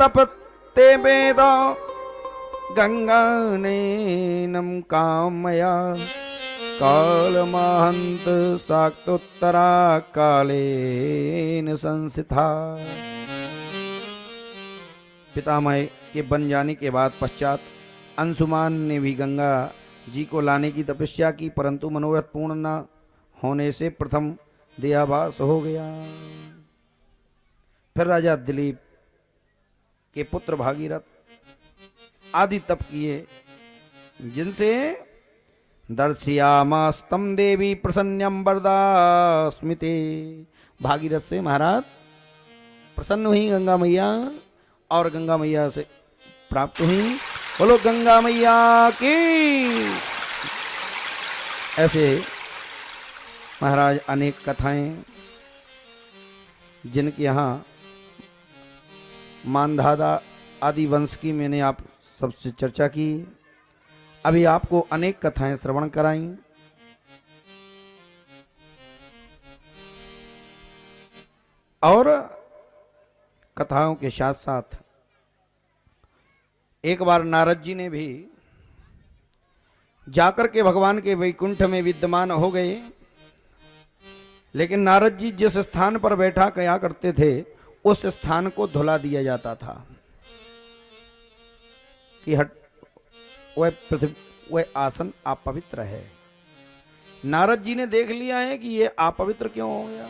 तपते वेद गंगा नैनम कामया कालमहंत शाक्तोत्तरा कालेन संसिता। पितामह के बन जाने के बाद पश्चात अंशुमान ने भी गंगा जी को लाने की तपस्या की, परंतु मनोरथ पूर्ण न होने से प्रथम देहाभास हो गया। फिर राजा दिलीप के पुत्र भागीरथ आदि तप किए, जिनसे दर्शयामास्तम देवी प्रसन्नम वरदा स्मिते। भागीरथ से महाराज प्रसन्न हुई गंगा मैया और गंगा मैया से प्राप्त हुई। बोलो गंगा मैया की। ऐसे महाराज अनेक कथाएं जिनके यहाँ मानधाता आदि वंश की मैंने आप सबसे चर्चा की। अभी आपको अनेक कथाएं श्रवण कराई। और कथाओं के साथ साथ एक बार नारद जी ने भी जाकर के भगवान के वैकुंठ में विद्यमान हो गए, लेकिन नारद जी जिस स्थान पर बैठा कया करते थे उस स्थान को धुला दिया जाता था कि हट वह पृथ्वी वह आसन अपवित्र है। नारद जी ने देख लिया है कि ये अपवित्र क्यों हो गया।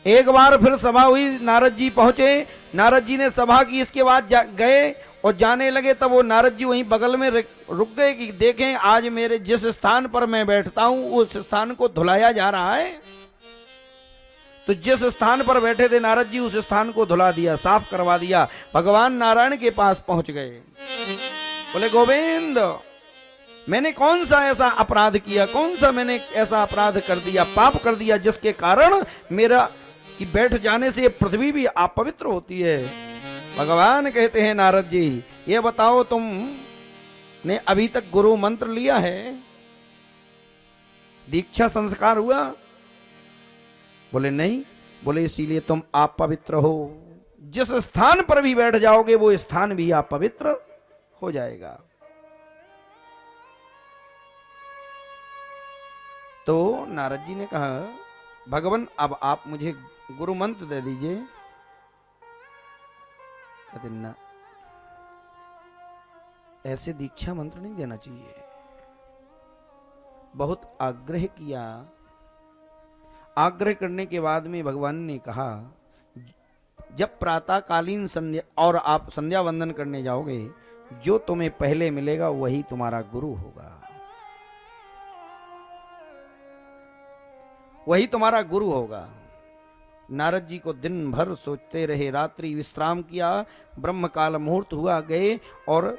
एक बार फिर सभा हुई, नारद जी पहुंचे, नारद जी ने सभा की, इसके बाद गए और जाने लगे, तब वो नारद जी वहीं बगल में रुक गए कि देखें आज मेरे जिस स्थान पर मैं बैठता हूं उस स्थान को धुलाया जा रहा है। तो जिस स्थान पर बैठे थे नारद जी उस स्थान को धुला दिया, साफ करवा दिया। भगवान नारायण के पास पहुंच गए, बोले गोविंद मैंने कौन सा ऐसा अपराध किया, कौन सा मैंने ऐसा अपराध कर दिया, पाप कर दिया जिसके कारण मेरा कि बैठ जाने से पृथ्वी भी अपवित्र होती है। भगवान कहते हैं नारद जी ये बताओ तुम ने अभी तक गुरु मंत्र लिया है, दीक्षा संस्कार हुआ? बोले नहीं। बोले इसीलिए तुम अपवित्र हो, जिस स्थान पर भी बैठ जाओगे वो स्थान भी अपवित्र हो जाएगा। तो नारद जी ने कहा भगवान अब आप मुझे गुरु मंत्र दे दीजिए। कहते ना, ऐसे दीक्षा मंत्र नहीं देना चाहिए। बहुत आग्रह किया, आग्रह करने के बाद में भगवान ने कहा जब प्रातःकालीन संध्या और आप संध्या वंदन करने जाओगे जो तुम्हें पहले मिलेगा वही तुम्हारा गुरु होगा, वही तुम्हारा गुरु होगा। नारद जी को दिन भर सोचते रहे, रात्रि विश्राम किया, ब्रह्म काल मुहूर्त हुआ, गए और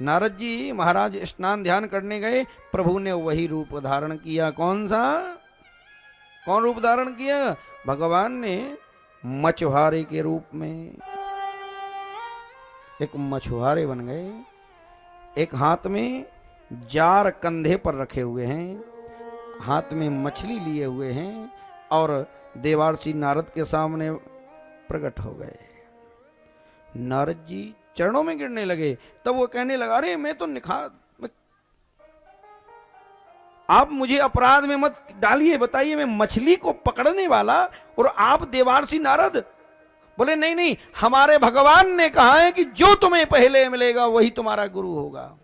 नारद जी महाराज स्नान ध्यान करने गए। प्रभु ने वही रूप धारण किया। कौन सा? कौन रूप धारण किया? भगवान ने मछुआरे के रूप में एक मछुआरे बन गए। एक हाथ में जार कंधे पर रखे हुए हैं, हाथ में मछली लिए हुए हैं और देवार्षि नारद के सामने प्रकट हो गए। नारद जी चरणों में गिरने लगे। तब वो कहने लगा अरे मैं तो आप मुझे अपराध में मत डालिए, बताइए मैं मछली को पकड़ने वाला और आप देवार्षि नारद। बोले नहीं नहीं, हमारे भगवान ने कहा है कि जो तुम्हें पहले मिलेगा वही तुम्हारा गुरु होगा,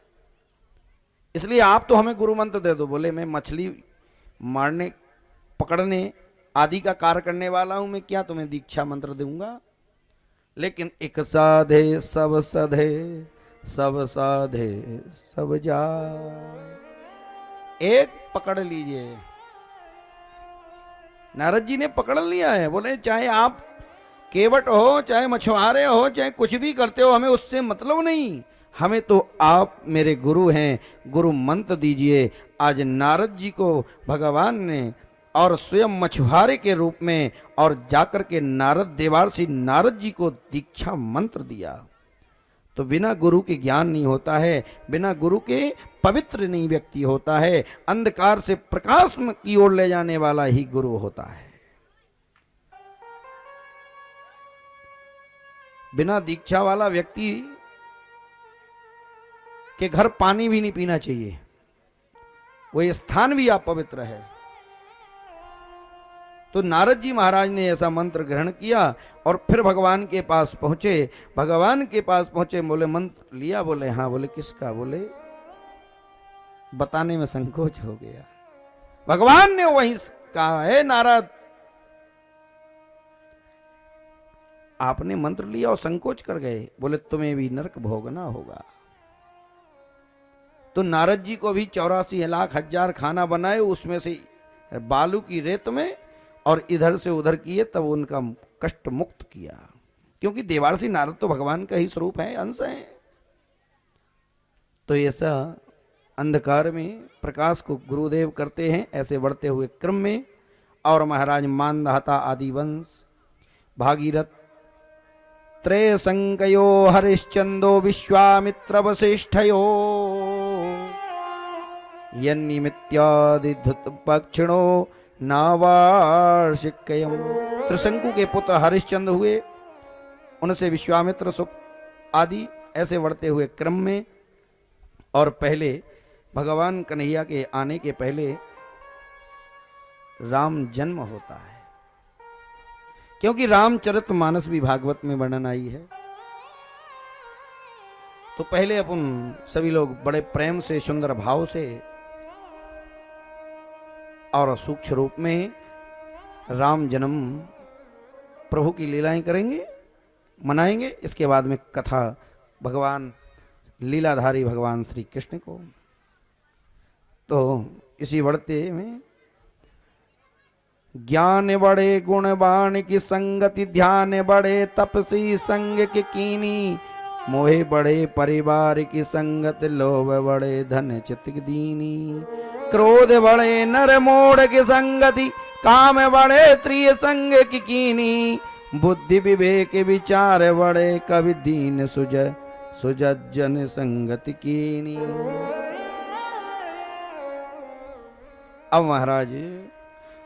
इसलिए आप तो हमें गुरु मंत्र दे दो। बोले मैं मछली मारने पकड़ने आदि का कार्य करने वाला हूं, मैं क्या तुम्हें दीक्षा मंत्र दूंगा। लेकिन एक साधे सब सधे, सब साधे सब जाए, एक पकड़ लीजिए। नारद जी ने पकड़ लिया है। बोले चाहे आप केवट हो, चाहे मछुआरे हो, चाहे कुछ भी करते हो, हमें उससे मतलब नहीं, हमें तो आप मेरे गुरु हैं, गुरु मंत्र दीजिए। आज नारद जी को भगवान ने और स्वयं मछुआरे के रूप में और जाकर के नारद देवार्षि नारद जी को दीक्षा मंत्र दिया। तो बिना गुरु के ज्ञान नहीं होता है, बिना गुरु के पवित्र नहीं व्यक्ति होता है। अंधकार से प्रकाश की ओर ले जाने वाला ही गुरु होता है। बिना दीक्षा वाला व्यक्ति के घर पानी भी नहीं पीना चाहिए, वो स्थान भी अपवित्र है। तो नारद जी महाराज ने ऐसा मंत्र ग्रहण किया और फिर भगवान के पास पहुंचे। भगवान के पास पहुंचे, बोले मंत्र लिया? बोले हाँ। बोले किसका? बोले बताने में संकोच हो गया। भगवान ने वहीं कहा, है नारद, आपने मंत्र लिया और संकोच कर गए। बोले तुम्हें भी नरक भोगना होगा। तो नारद जी को भी 84 लाख हजार खाना बनाए, उसमें से बालू की रेत में और इधर से उधर किए, तब उनका कष्ट मुक्त किया। क्योंकि देवार्षि नारद तो भगवान का ही स्वरूप है, अंश है। तो ऐसा अंधकार में प्रकाश को गुरुदेव करते हैं। ऐसे बढ़ते हुए क्रम में और महाराज मानधाता आदि वंश, भागीरथ, त्रय संकयो, हरिश्चंदो, विश्वामित्र वशिष्ठयो, यन्निमित्यादिधुत पक्षिणो नावार्षिकयम। त्रिशंकु के पुत्र हरिश्चंद्र हुए, उनसे विश्वामित्र, सुख आदि, ऐसे बढ़ते हुए क्रम में। और पहले भगवान कन्हैया के आने के पहले राम जन्म होता है, क्योंकि रामचरितमानस भी भागवत में वर्णन आई है। तो पहले अपन सभी लोग बड़े प्रेम से, सुंदर भाव से और सूक्ष्म रूप में राम जन्म प्रभु की लीलाएं करेंगे, मनाएंगे। इसके बाद में कथा भगवान लीलाधारी भगवान श्री कृष्ण को। तो इसी बढ़ते में ज्ञान बड़े गुणवान की संगति, ध्यान बड़े तपसी संग की कीनी, मोहे बड़े परिवार की संगत, लोभ बड़े धन चित्त दीनी, क्रोध बड़े नर मोड़ की संगति, काम बड़े त्रिय संग की कीनी, बुद्धि विवेक विचार बड़े, कवि दीन सुजन संगति कीनी। अब महाराज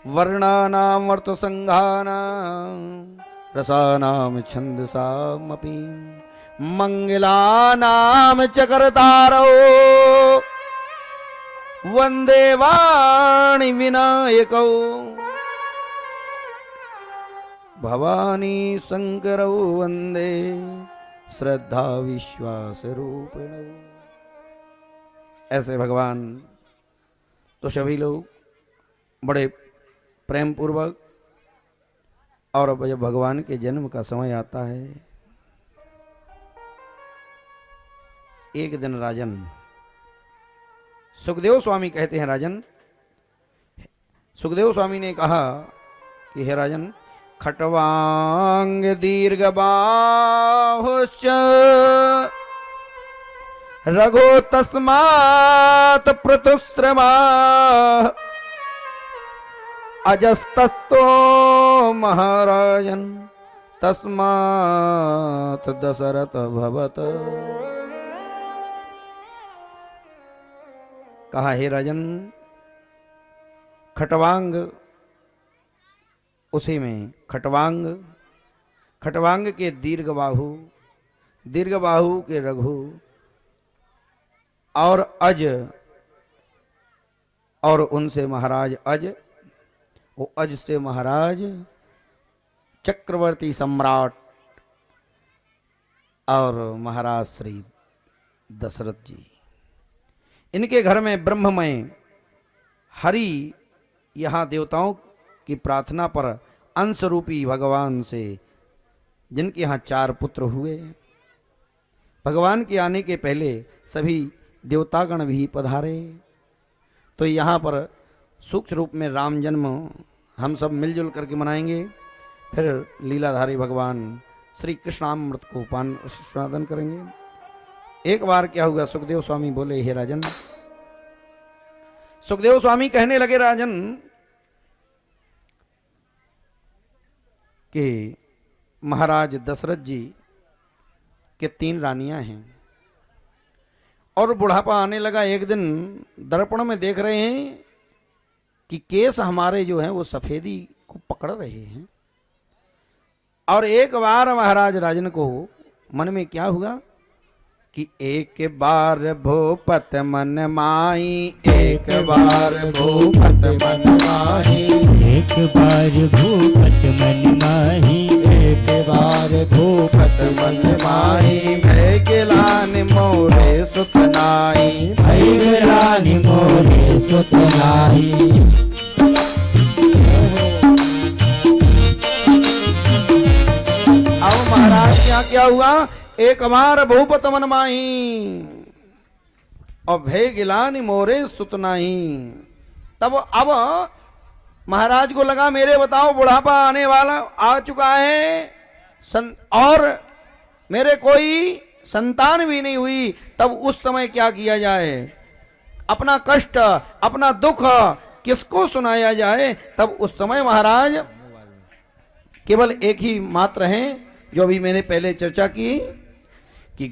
वर्णानाम अर्थ संघानाम, रसानाम छंदसामपि, मंगलानाम चक्रतारो, वंदे वाणी विनायको, भवानी शंकरौ वंदे श्रद्धा विश्वास रूपिणौ। ऐसे भगवान तो सभी लोग बड़े प्रेम पूर्वक, और जब भगवान के जन्म का समय आता है, एक दिन राजन सुखदेव स्वामी कहते हैं, राजन, सुखदेव स्वामी ने कहा कि हे राजन, खटवांग दीर्घ बाहुश्च रघो तस्मात् पृथुस्त्रमा, अजस्तस्तो महाराजन तस्मात् दशरथ भवत। कहा हे राजन, खटवांग, उसी में खटवांग, खटवांग के दीर्घ बाहु, दीर्घ बाहु के रघु, और अज, और उनसे महाराज अज, वो अज से महाराज चक्रवर्ती सम्राट और महाराज श्री दशरथ जी। इनके घर में ब्रह्ममय हरि, यहाँ देवताओं की प्रार्थना पर अंश रूपी भगवान से, जिनके यहाँ 4 पुत्र हुए। भगवान के आने के पहले सभी देवतागण भी पधारे। तो यहाँ पर सूक्ष्म रूप में राम जन्म हम सब मिलजुल करके मनाएंगे। फिर लीलाधारी भगवान श्री कृष्णामृत को पान स्वादन करेंगे। एक बार क्या हुआ, सुखदेव स्वामी बोले, हे राजन, सुखदेव स्वामी कहने लगे, राजन, कि महाराज दशरथ जी के 3 रानियां हैं और बुढ़ापा आने लगा। एक दिन दर्पण में देख रहे हैं कि केस हमारे जो हैं वो सफेदी को पकड़ रहे हैं। और एक बार महाराज राजन को मन में क्या हुआ कि एक बार भूपत मन माही, एक बार भूपत मन माही, एक बार भूपत मन माही, एक बार भूपत मन माही। भय गिलानि मोरे सुत नाई, भय गिलानि मोरे सुत नाई। अब महाराज यहाँ क्या हुआ, एक बार भूपत मन माही और भय गिलानि मोरे सुत नाई। तब अब महाराज को लगा मेरे बताओ बुढ़ापा आने वाला आ चुका है और मेरे कोई संतान भी नहीं हुई, तब उस समय क्या किया जाए, अपना कष्ट अपना दुख किसको सुनाया जाए। तब उस समय महाराज केवल एक ही मात्र हैं जो अभी मैंने पहले चर्चा की कि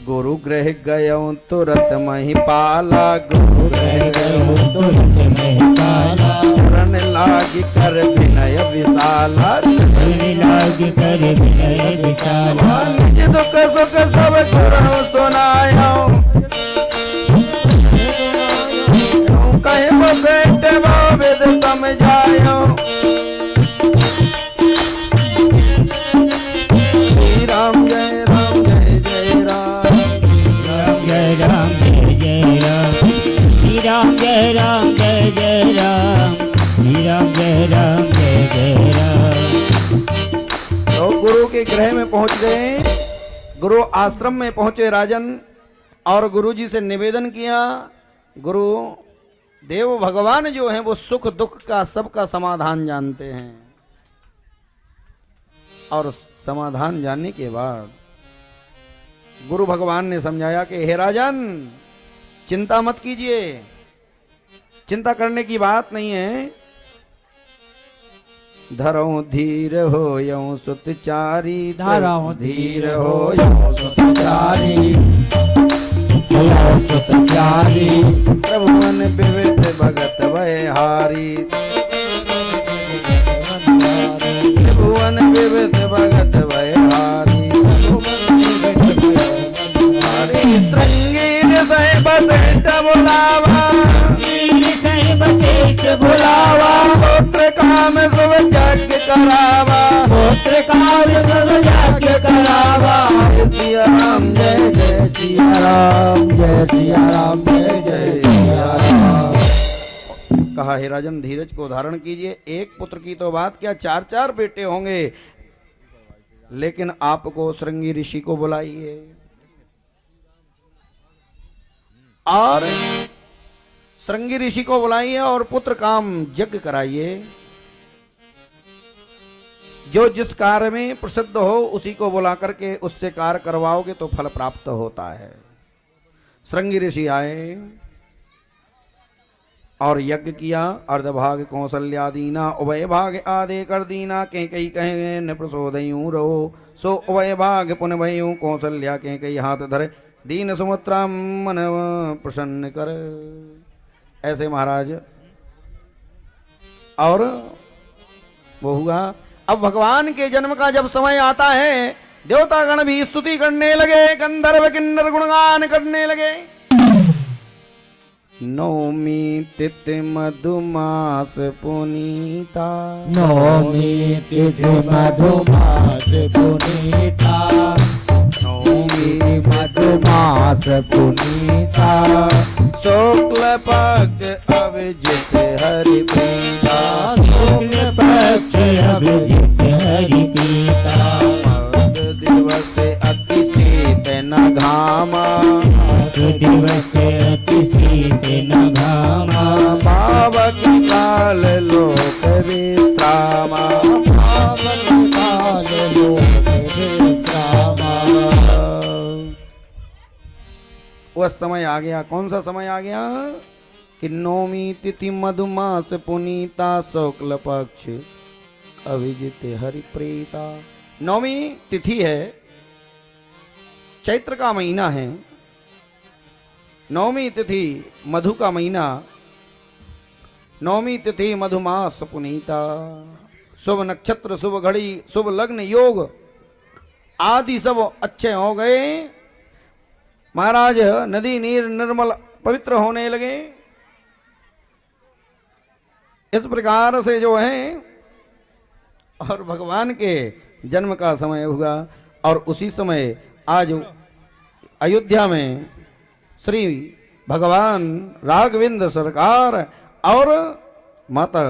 गुरु गृह गयो तुरंत महिपाला, गुरु गृह गयो तुरंत महिपाला, शरण लागी कर विनय विशाला, शरण लागी कर विनय विशाला। निज दुख सुख सब गुरु सुनायो, कहीं बसेट वेद समझायो। श्री राम जय राम जय जय राम, जय राम जय जय राम, श्री राम जय राम जय जय राम, श्री राम जय राम जय जय राम। तो गुरु के गृह में पहुंच गए, गुरु आश्रम में पहुंचे राजन और गुरु जी से निवेदन किया। गुरु देव भगवान जो हैं वो सुख दुख का सबका समाधान जानते हैं और समाधान जानने के बाद गुरु भगवान ने समझाया कि हे राजन चिंता मत कीजिए, चिंता करने की बात नहीं है। धरो धीर हो यौ सुतचारी, धरो धीर हो यौ सुतचारी, यौ सुतचारी। प्रभु मन विविध भगत वैहारी, भुवन विविध भगत वैहारी। श्रृंगीर सह बसेट बुलावा, सह बसेट बुलावा, पुत्र काम सब यज्ञ करावा, पुत्र काम सब यज्ञ करावा। जय सिया राम जय जय सिया राम, जय सिया राम जय जय सिया राम। कहा हे राजन धीरज को धारण कीजिए, एक पुत्र की तो बात क्या चार चार बेटे होंगे, लेकिन आपको श्रृंगी ऋषि को बुलाइए और श्रृंगी ऋषि को बुलाइए और पुत्र काम यज्ञ कराइए। जो जिस कार्य में प्रसिद्ध हो उसी को बुला करके उससे कार्य करवाओगे तो फल प्राप्त होता है। श्रृंगी ऋषि आए और यज्ञ किया। अर्धभाग कौशल्यादीना उभय भाग आदे कर दीना, कहीं कहीं कहें न प्रसोदयूं रहो सो उभय भाग पुन भयूं कौशल्या कहीं कहीं हाथ धरे दीन सुमित्रा मन प्रसन्न कर। ऐसे महाराज और वो हुआ। अब भगवान के जन्म का जब समय आता है देवतागण भी स्तुति करने लगे, गंधर्व किन्नर गुणगान करने लगे। नौमी तिथि मधुमास पुनीता, नौमी तिथि मधुमास पुनीता, नौमी मधुमास पुनीता। शुक्ल पक्ष अभिजित हरि प्रीता, शुक्ल पक्ष अभिजित हरि प्रीता। दिवस अति शीत न घामा, दिवस अति शीत न घामा। पावक काल लोक विश्रामा, पावन काल लोक विश्रामा। वह समय आ गया। कौन सा समय आ गया कि नौमी तिथि मधुमास पुनीता, शुक्ल पक्ष अभिजित हरि प्रीता। नौमी तिथि है, चैत्र का महीना है। नौमी तिथि मधु का महीना, नौमी तिथि मधुमास पुनीता। शुभ नक्षत्र, शुभ घड़ी, शुभ लग्न योग आदि सब अच्छे हो गए। महाराज नदी नीर निर्मल पवित्र होने लगे। इस प्रकार से जो है और भगवान के जन्म का समय हुआ और उसी समय आज अयोध्या में श्री भगवान राघवेंद्र सरकार और माता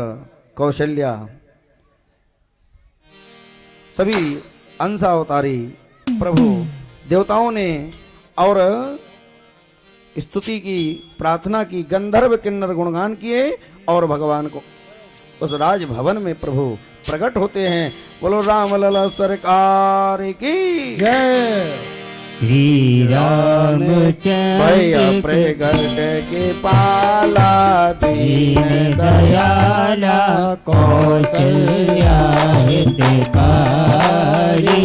कौशल्या सभी अंशावतारी प्रभु देवताओं ने और स्तुति की, प्रार्थना की, गंधर्व किन्नर गुणगान किए और भगवान को उस राज भवन में प्रभु प्रकट होते हैं। बोलो राम लला सरकार की जय। श्री राम भैया चंद्र प्रगट के पाला दीन दयाला कौशल्या हितकारी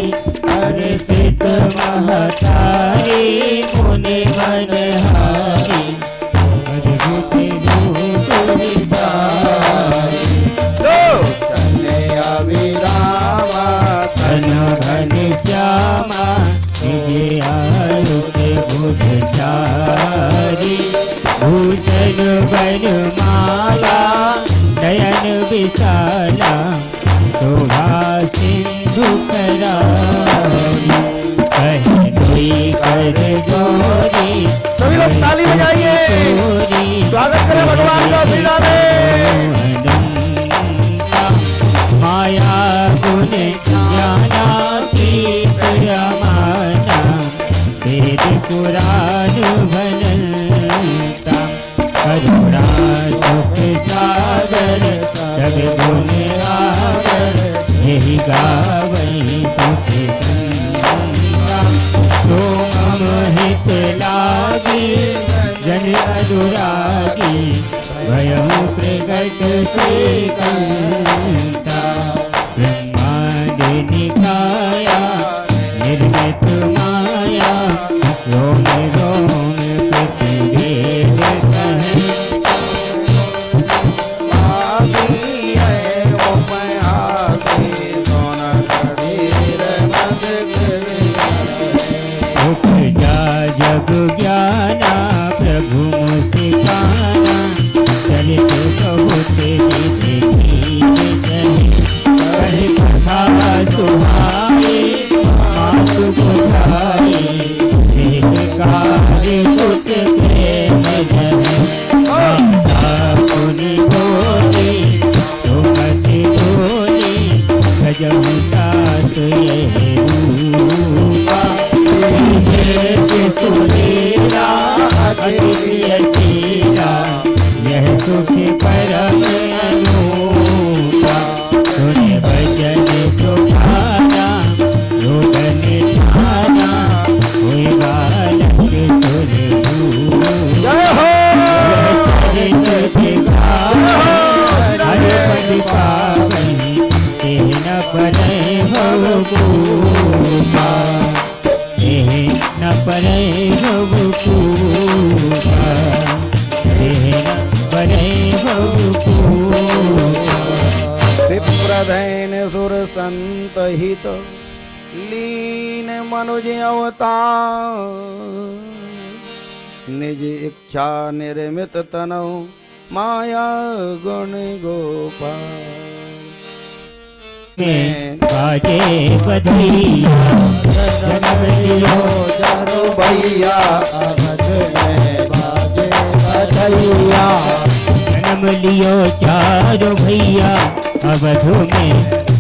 अर्पित महतारी मुनि मनहारी अद्भुत रूप विचारी कन्या विरामा घन घन श्यामा भूतचारी भूषण बन माला नयन विशाला शोभा सिंधु करारी कहीं कोई कर जोरी सभी लोग ताली बजाइए, स्वागत करें भगवान का श्री राम में। माया गुण ज्ञाना की प्रमाना वेद पुराण भनता करुणा सुख सागर सब गुण आगर यही गावई सुख संगा तो मम हित लागी जन अनुरागी भयं प्रकट श्रीकांता ब्रह्मांड निकाया निर्मित माया रोम रोम प्रतिवेद कहे आदि है ओ मैं आदि दोन शरीर मद उपजा जग ज्ञाना प्रभु मुस्काना चलित बहुत कहे कथा सुहाए मातु बुझाए देह कार्य सुख प्रेम जय पुनि बोले सुमति बोले गजमुता तुये रूपा सुनीला अतियतीला यह सुख परम अनूपा सुने भजन सुखाना रोदन ठाना हुई बालक तुझे जय हो हरे पद पावनी न परे भूपा न परे भूपा परे विप्रधैन सुर संत हित लीन मनुज अवतार निज इच्छा निर्मित तनौ माया गुण गोपाल बाजे बधैया जन्म लियो चारो भैया अवध में बाजे बधैया। जन्म लियो चारो भैया अवधु में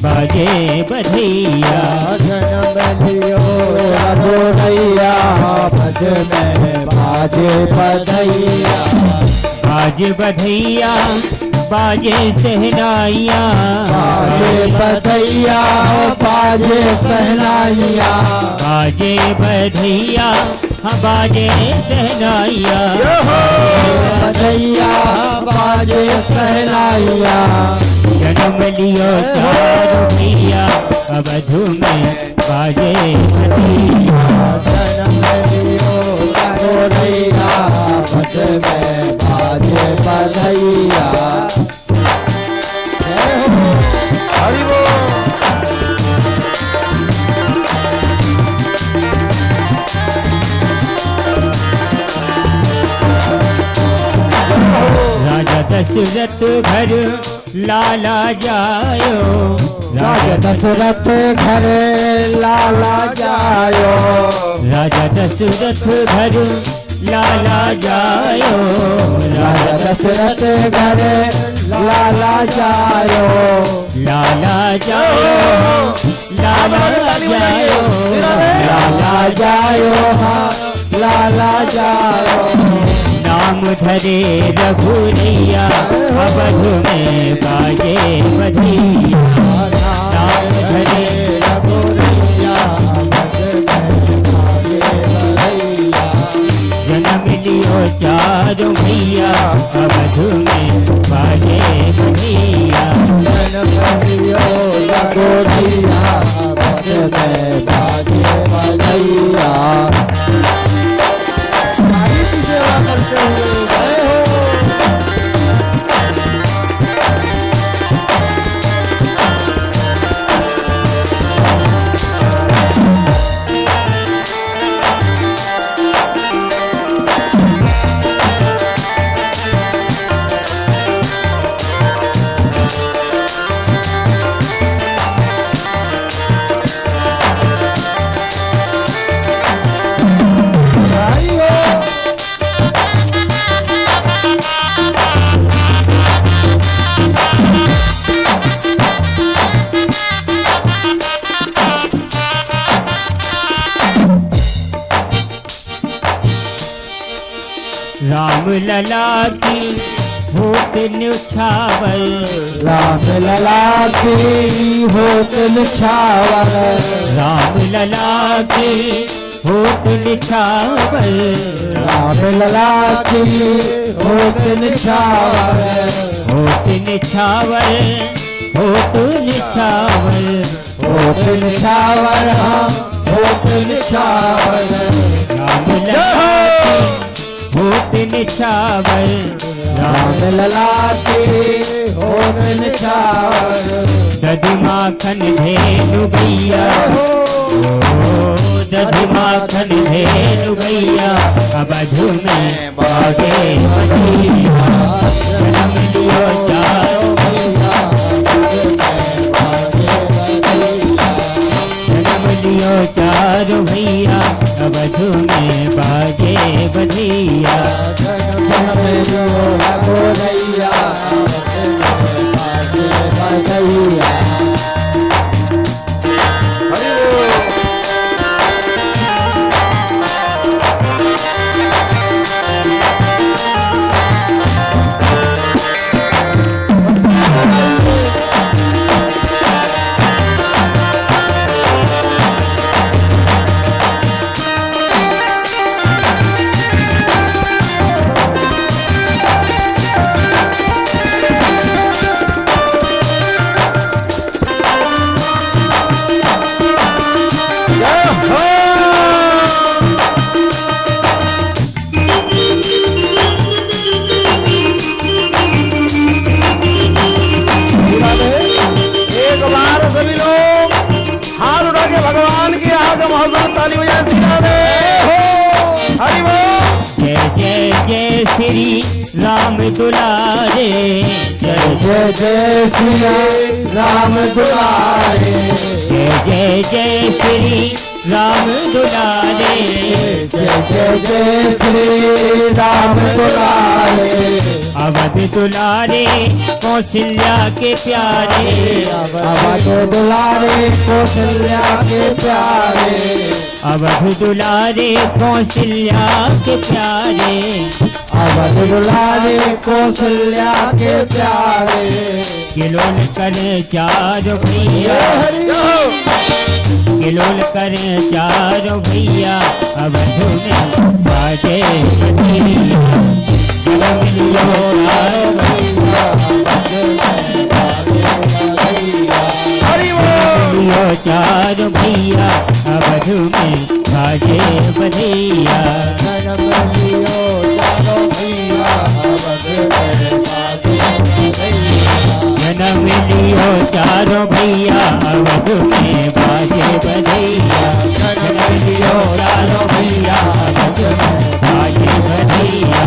बाजे बधैया जन्म लियो चारो भैया अवध में बाजे बधैया। बाजे बधैया बाजे सहनाइया बाजे बधैया बाजे सहनाइया। बाजे बधैया हाँ बाजे सहनाइया बधैया बाजे सहनाइया। जन्म लियो चारो भैया अवधु में बाजे बधैया जन्म लियो चारो भैया अवध में बाजे बधैया। हरि बोल। दशरथ घर लाला जायो, राजा दशरथ घर लाला जायो, राजा दशरथ घर लाला जायो, राजा दशरथ घर लाला जायो, लाला जायो, लाला जायो, लाला जायो, हाँ लाला जायो। नाम धरे रघुरैया अवध में बाजे बधिया, नाम धरे रघुरैया जन्म लियो चारों भैया अवध में बाजे बधिया, रघुरैया बाजे बधैया। सेवा करते हुए गए हो। राम लला की होत न्यौछावर, राम लला की होत निछावर, राम लला की होत निछावर, राम लला की होत निछावर, होत निछावर, होत निछावर, होत निछावर, हाँ होत निछावर। राम लला की होत निछावर, राम लला की होत निछावर। दधि माखन धेनु गैया, दधि माखन धेनु गैया अवध में बाजे बधिया, जन्म लियो चारों भैया जन्म लियो चारों भैया अवध में बाजे बधिया, रघुरैया बाजे बधैया। जय श्री राम दुलारे, जय जय जय श्री राम दुलारे, जय जय श्री राम दुलारे, जय जय जय श्री राम दुलारे। अवध दुलारे कौशल्या के प्यारे, अवध दुलारे कौशल्या के प्यारे, अवध दुलारे कौशल्या के प्यारे, अवध दुलारे कौशल्या के प्यारे। किलोल करे चारों भैया, किलोल करे चारों भैया अवध में बाजे बधिया, जन्म लियो चारों भैया लियो चारों भैया अवध में बाजे बधिया, जन्म लियो चारों भैया अवध में बाजे बधैया। जन्म लियो चारों भैया अवध में बाजे बधिया, जन्म लियो चारों भैया अवध में बाजे बधिया,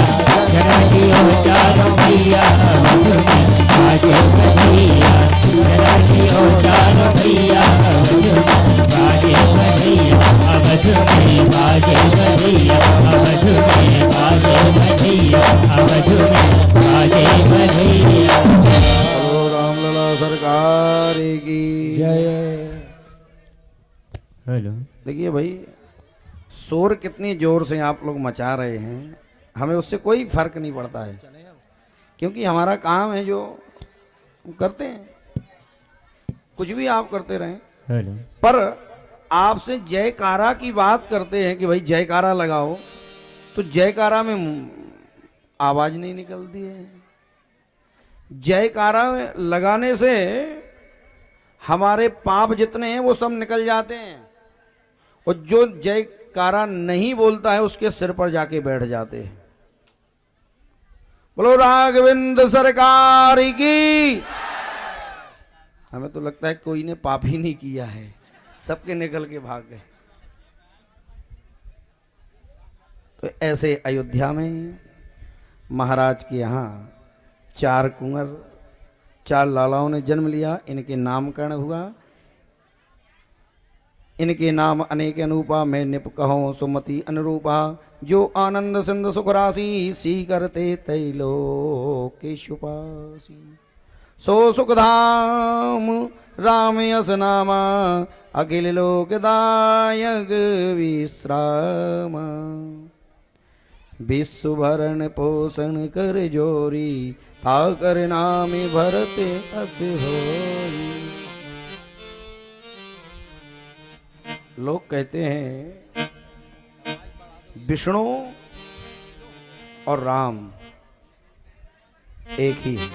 जन्म लियो चारों भैया अवध हेलो। देखिए भाई, शोर कितनी जोर से आप लोग मचा रहे हैं, हमें उससे कोई फर्क नहीं पड़ता है, क्योंकि हमारा काम है जो हम करते हैं, कुछ भी आप करते रहें। हेलो। पर आपसे जयकारा की बात करते हैं कि भाई जयकारा लगाओ, तो जयकारा में आवाज नहीं निकलती है। जयकारा लगाने से हमारे पाप जितने हैं वो सब निकल जाते हैं, और जो जयकारा नहीं बोलता है उसके सिर पर जाके बैठ जाते हैं। बोलो राघवेंद्र सरकार की। हमें तो लगता है कोई ने पाप ही नहीं किया है, सबके निकल के भाग गए। तो ऐसे अयोध्या में महाराज के यहाँ 4 कुंवर 4 लालाओं ने जन्म लिया, इनके नामकरण हुआ। इनके नाम अनेक अनुपा, मैं निप कहो सुमति अनुरूपा। जो आनंद सिंध सुख राशि, सी करते तैलो के शुपासी। सो सुखधाम राम यस नामा, अखिल लोकदायक विश्राम। विश्व भरण पोषण कर जोरी, ताकर नाम भरत अस होई। लोग कहते हैं विष्णु और राम एक ही है,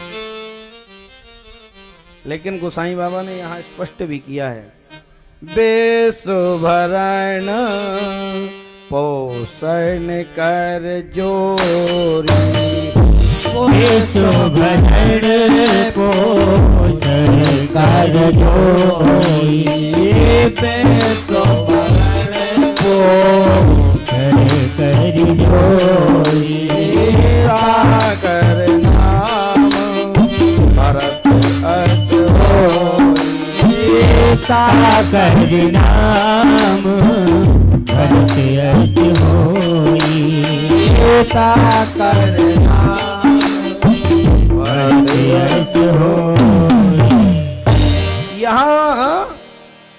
लेकिन गोसाई बाबा ने यहां स्पष्ट भी किया है, विश्व भरण पोषण कर जोरी। विश्व भरण पोषण कर जोरी। विश्व भरण पोषण कर जोरी। कर नाम भरत अस होई। कर नाम भरत अस होई। कर नाम भरत अस होई। यहाँ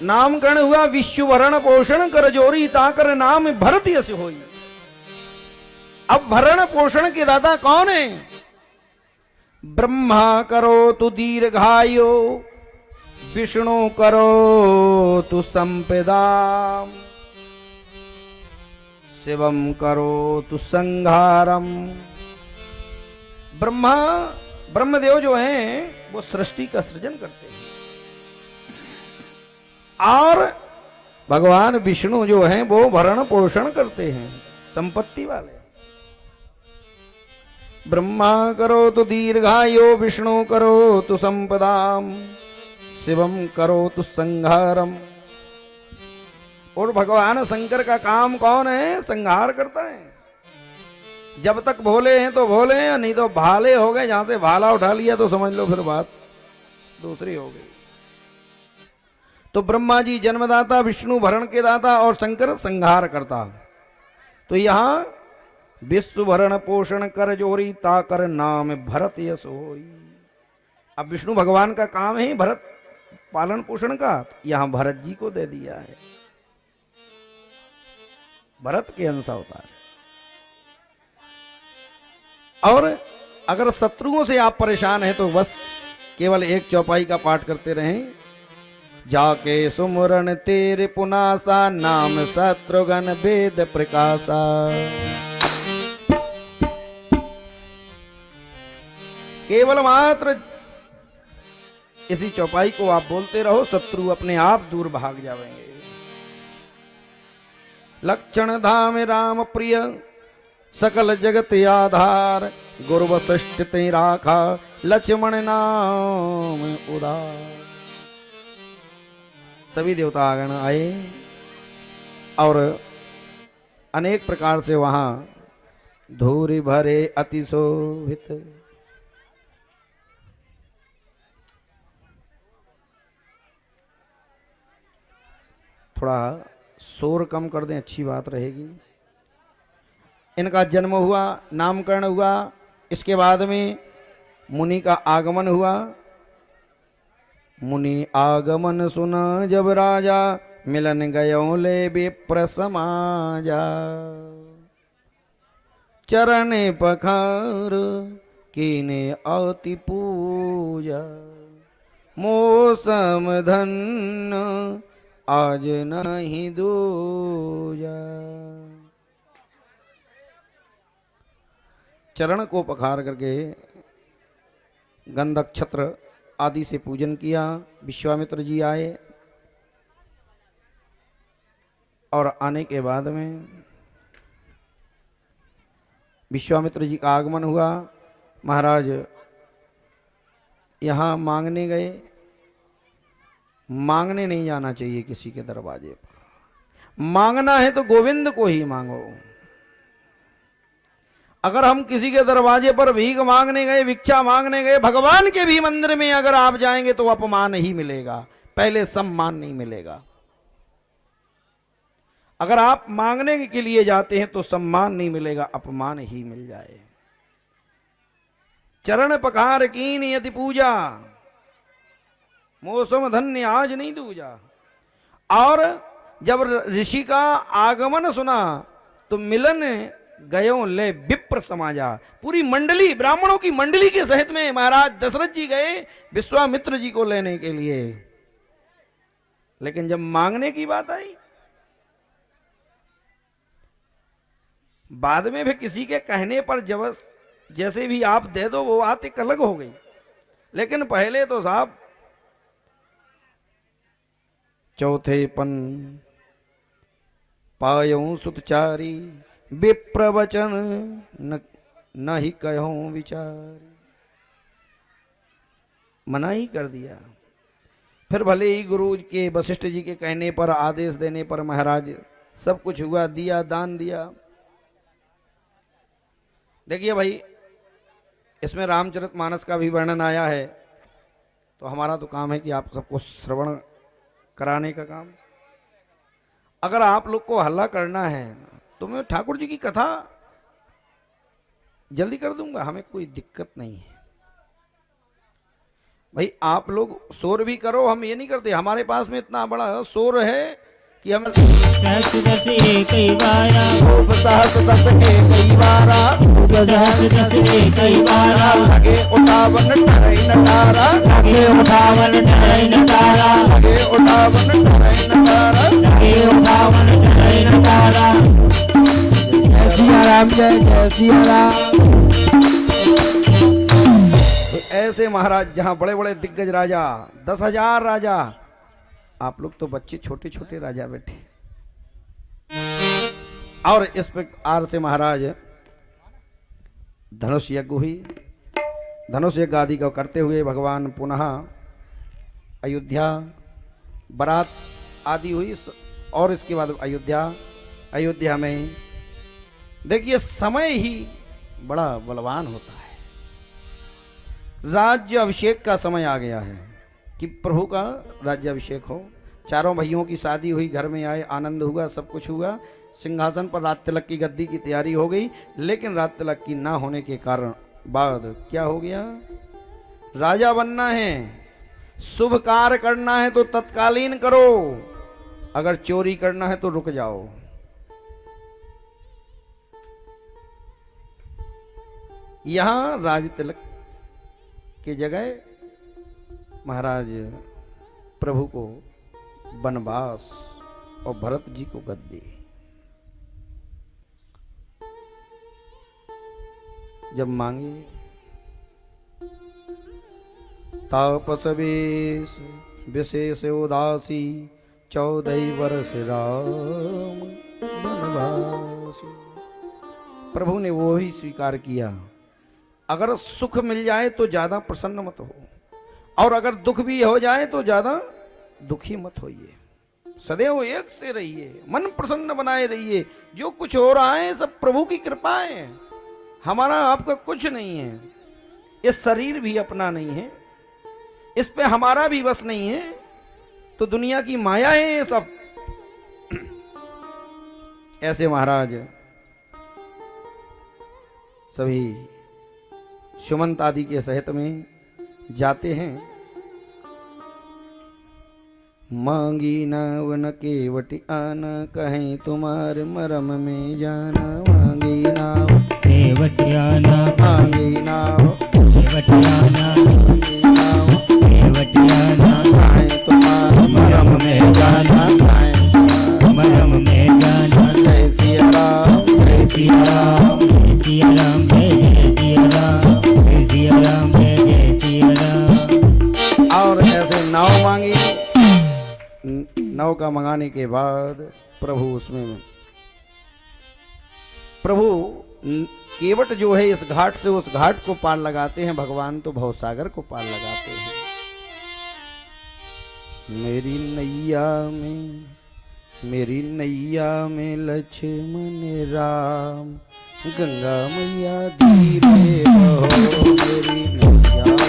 नामकरण हुआ, विश्व भरण पोषण कर जोरी, ताकर नाम भरत यस होई। अब भरण पोषण के दाता कौन है? ब्रह्मा करो तु दीर्घायु, विष्णु करो तु संपदा, शिवम करो तु संहारम। ब्रह्मा ब्रह्मदेव जो हैं वो सृष्टि का सृजन करते हैं, और भगवान विष्णु जो हैं वो भरण पोषण करते हैं, संपत्ति वाले। ब्रह्मा करो तो दीर्घायु, विष्णु करो तो संपदाम, शिवम करो तो संहारम। और भगवान शंकर का काम कौन है? संहार करता है। जब तक भोले हैं तो भोले हैं, नहीं तो भाले हो गए, जहां से भाला उठा लिया तो समझ लो फिर बात दूसरी हो गई। तो ब्रह्मा जी जन्मदाता, विष्णु भरण के दाता, और शंकर संहार करता। तो यहां विश्व भरण पोषण कर जोरी, ताकर नाम भरत यस होई। अब विष्णु भगवान का काम है भरत पालन पोषण का, यहां भरत जी को दे दिया है, भरत के अंश अवतार। और अगर शत्रुओं से आप परेशान हैं तो बस केवल एक चौपाई का पाठ करते रहें, जाके सुमरन तेरे पुनासा, नाम शत्रुघ्न वेद प्रकाशा। केवल मात्र इसी चौपाई को आप बोलते रहो, शत्रु अपने आप दूर भाग जाएंगे। लक्षण धाम राम प्रिय, सकल जगत आधार, गुरु वशिष्ठ ते राखा, लक्ष्मण नाम उदार। सभी देवतागण आए और अनेक प्रकार से वहां धूरी भरे अतिशोभित। थोड़ा शोर कम कर दें, अच्छी बात रहेगी। इनका जन्म हुआ, नामकरण हुआ, इसके बाद में मुनि का आगमन हुआ। मुनि आगमन सुना जब राजा, मिलन गयो ले विप्र समाजा। चरण पखार कीने अति पूजा, मौसम धन्य आज नहीं दूजा। चरण को पखार करके गंधक छत्र आदि से पूजन किया। विश्वामित्र जी आए और आने के बाद में विश्वामित्र जी का आगमन हुआ। महाराज यहाँ मांगने गए। मांगने नहीं जाना चाहिए किसी के दरवाजे पर। मांगना है तो गोविंद को ही मांगो। अगर हम किसी के दरवाजे पर भीख मांगने गए, भिक्षा मांगने गए, भगवान के भी मंदिर में अगर आप जाएंगे तो अपमान ही मिलेगा, पहले सम्मान नहीं मिलेगा। अगर आप मांगने के लिए जाते हैं तो सम्मान नहीं मिलेगा, अपमान ही मिल जाए। चरण पखार कीन यदि पूजा, मौसम धन्य आज नहीं दूजा। और जब ऋषि का आगमन सुना तो मिलन गयो ले विप्र समाजा। पूरी मंडली, ब्राह्मणों की मंडली के सहित में महाराज दशरथ जी गए विश्वामित्र जी को लेने के लिए। लेकिन जब मांगने की बात आई, बाद में भी किसी के कहने पर जब जैसे भी आप दे दो वो बात एक अलग हो गई। लेकिन पहले तो साहब चौथे पन पायऊं सुतचारी, विप्रवचन न ही कहूं विचार। मना ही कर दिया। फिर भले ही गुरु के वशिष्ठ जी के कहने पर, आदेश देने पर महाराज सब कुछ हुआ, दिया, दान दिया। देखिए भाई, इसमें रामचरितमानस का भी वर्णन आया है, तो हमारा तो काम है कि आप सबको श्रवण कराने का काम। अगर आप लोग को हल्ला करना है तो मैं ठाकुर जी की कथा जल्दी कर दूंगा, हमें कोई दिक्कत नहीं है। भाई आप लोग शोर भी करो, हम ये नहीं करते। हमारे पास में इतना बड़ा शोर है कि हम सहस दस कई बारा, सहस दस कई बारा, सहस दस कई बारा, लगे उठावन ठरई नटारा, लगे उठावन ठरई नटारा, लगे उठावन ठरई नटारा, लगे उठावन ठरई नटारा। जय सिया राम, जय सिया राम। तो ऐसे महाराज, जहां बड़े बड़े दिग्गज राजा, 10,000 राजा, आप लोग तो बच्चे छोटे छोटे राजा बैठे। और इस प्रकार से महाराज धनुष यज्ञ हुई। धनुष यज्ञ आदि को करते हुए भगवान पुनः अयोध्या, बारात आदि हुई। और इसके बाद अयोध्या में देखिए समय ही बड़ा बलवान होता है। राज्य अभिषेक का समय आ गया है कि प्रभु का राज्याभिषेक हो। चारों भाइयों की शादी हुई, घर में आए, आनंद हुआ, सब कुछ हुआ। सिंहासन पर रात तिलक की गद्दी की तैयारी हो गई। लेकिन रात तिलक की ना होने के कारण बाद क्या हो गया? राजा बनना है, शुभ कार्य करना है तो तत्कालीन करो, अगर चोरी करना है तो रुक जाओ। यहां राज तिलक की जगह महाराज प्रभु को वनवास और भरत जी को गद्दी। जब मांगे तापस वेश विशेष उदासी 14 वर्ष राम वनवासी। प्रभु ने वो ही स्वीकार किया। अगर सुख मिल जाए तो ज्यादा प्रसन्न मत हो, और अगर दुख भी हो जाए तो ज्यादा दुखी मत होइए। सदैव एक से रहिए, मन प्रसन्न बनाए रहिए। जो कुछ हो रहा है सब प्रभु की कृपा है, हमारा आपका कुछ नहीं है। ये शरीर भी अपना नहीं है, इस पे हमारा भी बस नहीं है, तो दुनिया की माया है ये सब। ऐसे महाराज सभी सुमंत आदि के सहित में जाते हैं। मांगी नावन केवट आना, कहें तुम्हारे मरम में जाना। मांगी नाव केवटियाना मांगी नाव केवटियाना मांगी नाव, केवटियाना कहें तुम्हारे मरम में जाना। कहें मरम में जाना। जय सिया राम जय सिया राम। जय सिया राम जय सिया राम जय सिया राम जय सिया राम। और ऐसे नाव मांगी। नाव का मंगाने के बाद प्रभु उसमें प्रभु केवट जो है इस घाट से उस घाट को पार लगाते हैं, भगवान तो भवसागर को पार लगाते हैं। मेरी नैया में लक्ष्मण राम, गंगा मैया धीरे बहो। मेरी नैया में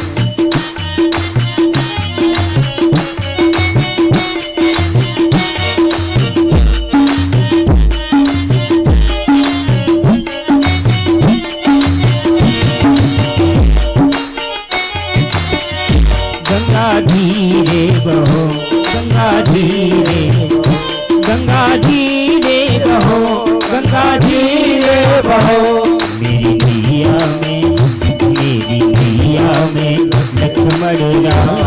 गंगा धीरे बहो, गंगा धीरे बहो, गंगा धीरे बहो, गंगा धीरे बहो। मेरी नैया में लक्ष्मण राम,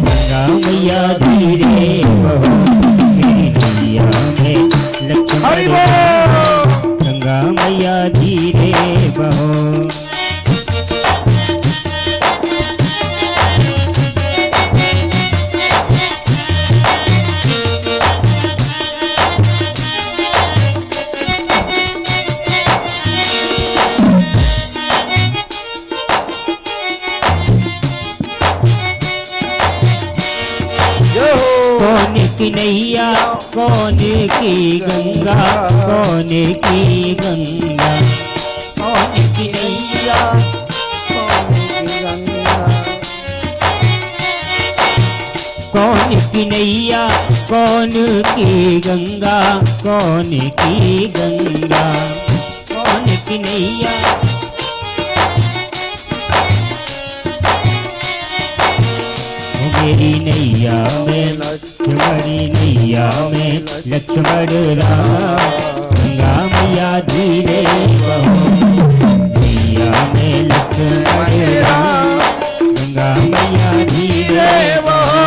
गंगा मैया धीरे बहो। मेरी नैया में लक्ष्मण राम, गंगा मैया धीरे बहो। कौन की नैया कौन की गंगा, कौन की गंगा, कौन की नैया कौन की नैया, कौन की गंगा, कौन की गंगा, कौन की नैया। मेरी नैया में लक्ष्मणी नैया में लक्ष्मण राम, गंगा मैया धीरे बहो। नैया में लक्ष्मण राम, गंगा मैया धीरे बहो।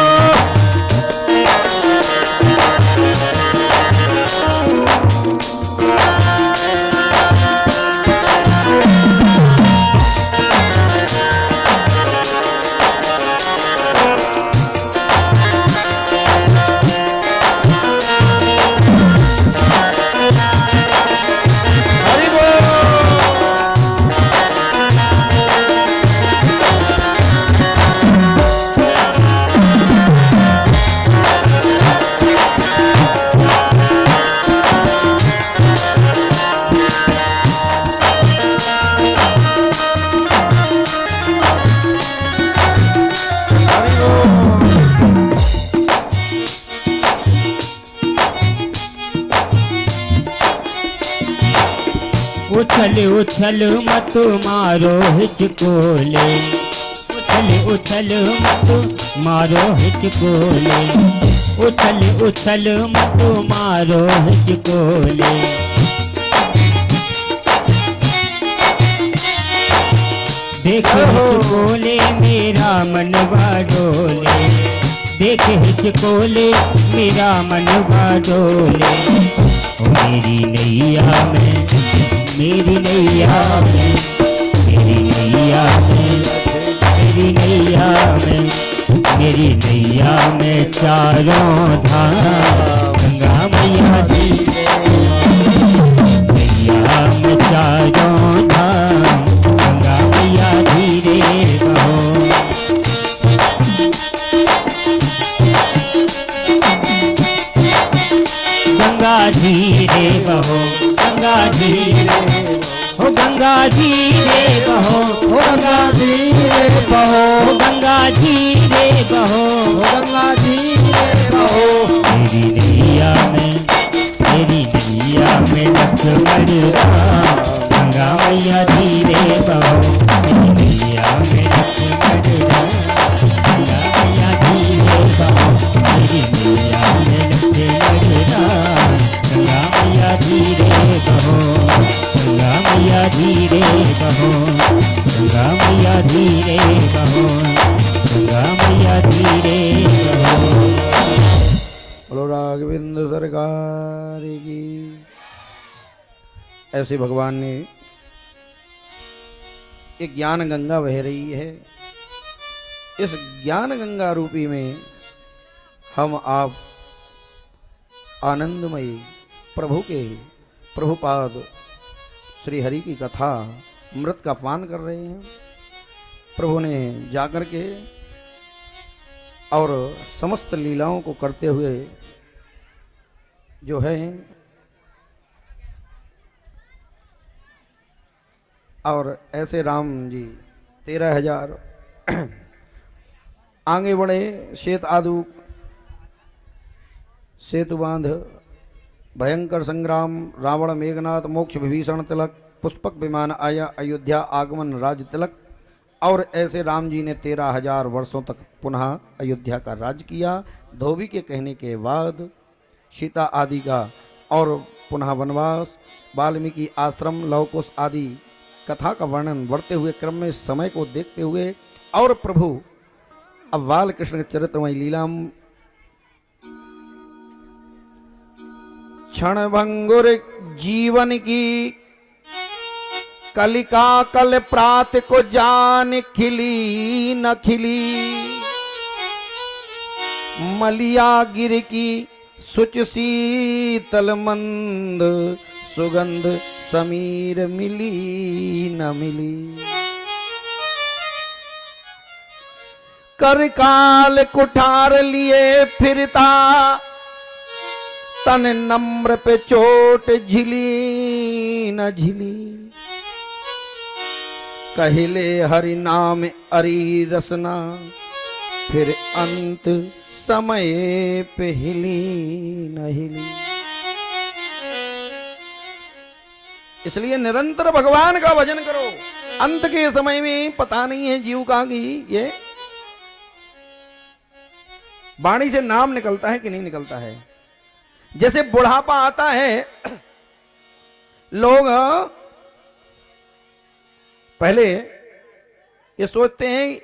उछल उछल मत मारो हिचकोले, उछल उछल मत मारो हिचकोले, उछल उछल मत मारो हिचकोले। देख हिचकोले मेरा मनवा डोले, देख हिचकोले मेरा मनवा डोले। ओ मेरी नैया में, मेरी नैया में, मेरी नैया में, मेरी नैया में, मेरी नैया में चारों धाम, गंगा मैया धीरे, नैया में चारों धाम, गंगा मैया धीरे बहो। गंगा धीरे बहो, गंगा धीरे हो, गंगा धीरे बहो, गंगा धीरे बहो, गंगा धीरे बहो, गंगा धीरे बहो। मेरी नैया में, मेरी नैया में लक्ष्मण राम, गंगा मैया धीरे बहो। मेरी नैया में लक्ष्मण राम, गंगा मैया धीरे बहो। मेरी बिहार की। ऐसे भगवान ने एक ज्ञान गंगा बह रही है, इस ज्ञान गंगा रूपी में हम आप आनंदमयी प्रभु के प्रभुपाद श्री हरि की कथा अमृत का पान कर रहे हैं। प्रभु ने जाकर के और समस्त लीलाओं को करते हुए जो है और ऐसे राम जी 13,000 आगे बढ़े। श्वेत आदु सेतु बांध, भयंकर संग्राम, रावण मेघनाथ, मोक्ष विभीषण तिलक, पुष्पक विमान आया, अयोध्या आगमन, राज तिलक। और ऐसे राम जी ने 13,000 वर्षों तक पुनः अयोध्या का राज किया। धोबी के कहने के बाद सीता आदि का और पुनः वनवास, वाल्मीकि आश्रम, लवकुश आदि कथा का वर्णन बढ़ते हुए क्रम में समय को देखते हुए और प्रभु अब बाल कृष्ण चरित्रमय लीला क्षण भंगुर जीवन की कलिका कल प्रात को जान खिली न खिली, मलिया गिर की सुच शीतल मंद सुगंध समीर मिली न मिली। कर काल कुठार लिए फिरता तन नम्र पे चोट झिली न झिली, कहले हरि नाम अरी रसना फिर अंत समय पे हिली न हिली। इसलिए निरंतर भगवान का भजन करो। अंत के समय में पता नहीं है जीव का कि ये वाणी से नाम निकलता है कि नहीं निकलता है। जैसे बुढ़ापा आता है, लोग पहले ये सोचते हैं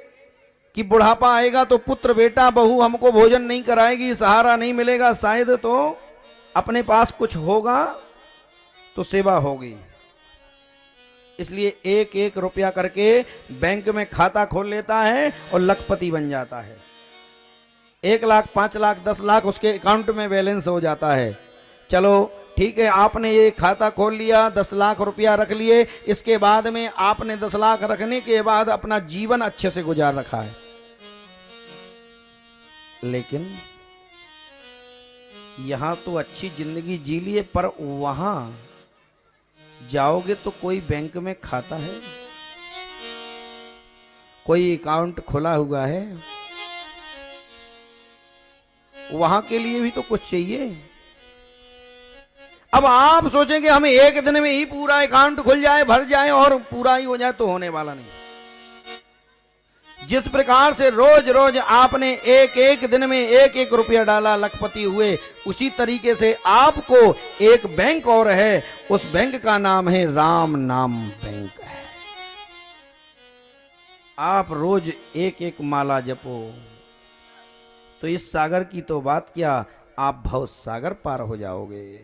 कि बुढ़ापा आएगा तो पुत्र बेटा बहू हमको भोजन नहीं कराएगी, सहारा नहीं मिलेगा, शायद तो अपने पास कुछ होगा तो सेवा होगी। इसलिए एक एक रुपया करके बैंक में खाता खोल लेता है और लखपति बन जाता है। 1 लाख, 5 लाख, 10 लाख उसके अकाउंट में बैलेंस हो जाता है। चलो ठीक है, आपने ये खाता खोल लिया, 10 लाख रुपया रख लिए, इसके बाद में आपने 10 लाख रखने के बाद अपना जीवन अच्छे से गुजार रखा है। लेकिन यहां तो अच्छी जिंदगी जी लिए, पर वहां जाओगे तो कोई बैंक में खाता है, कोई अकाउंट खुला हुआ है, वहां के लिए भी तो कुछ चाहिए। अब आप सोचेंगे हमें एक दिन में ही पूरा अकाउंट खुल जाए, भर जाए और पूरा ही हो जाए, तो होने वाला नहीं। जिस प्रकार से रोज रोज आपने एक एक दिन में एक एक रुपया डाला, लखपति हुए, उसी तरीके से आपको एक बैंक और है, उस बैंक का नाम है राम नाम बैंक है। आप रोज एक एक माला जपो तो इस सागर की तो बात क्या, आप भव सागर पार हो जाओगे।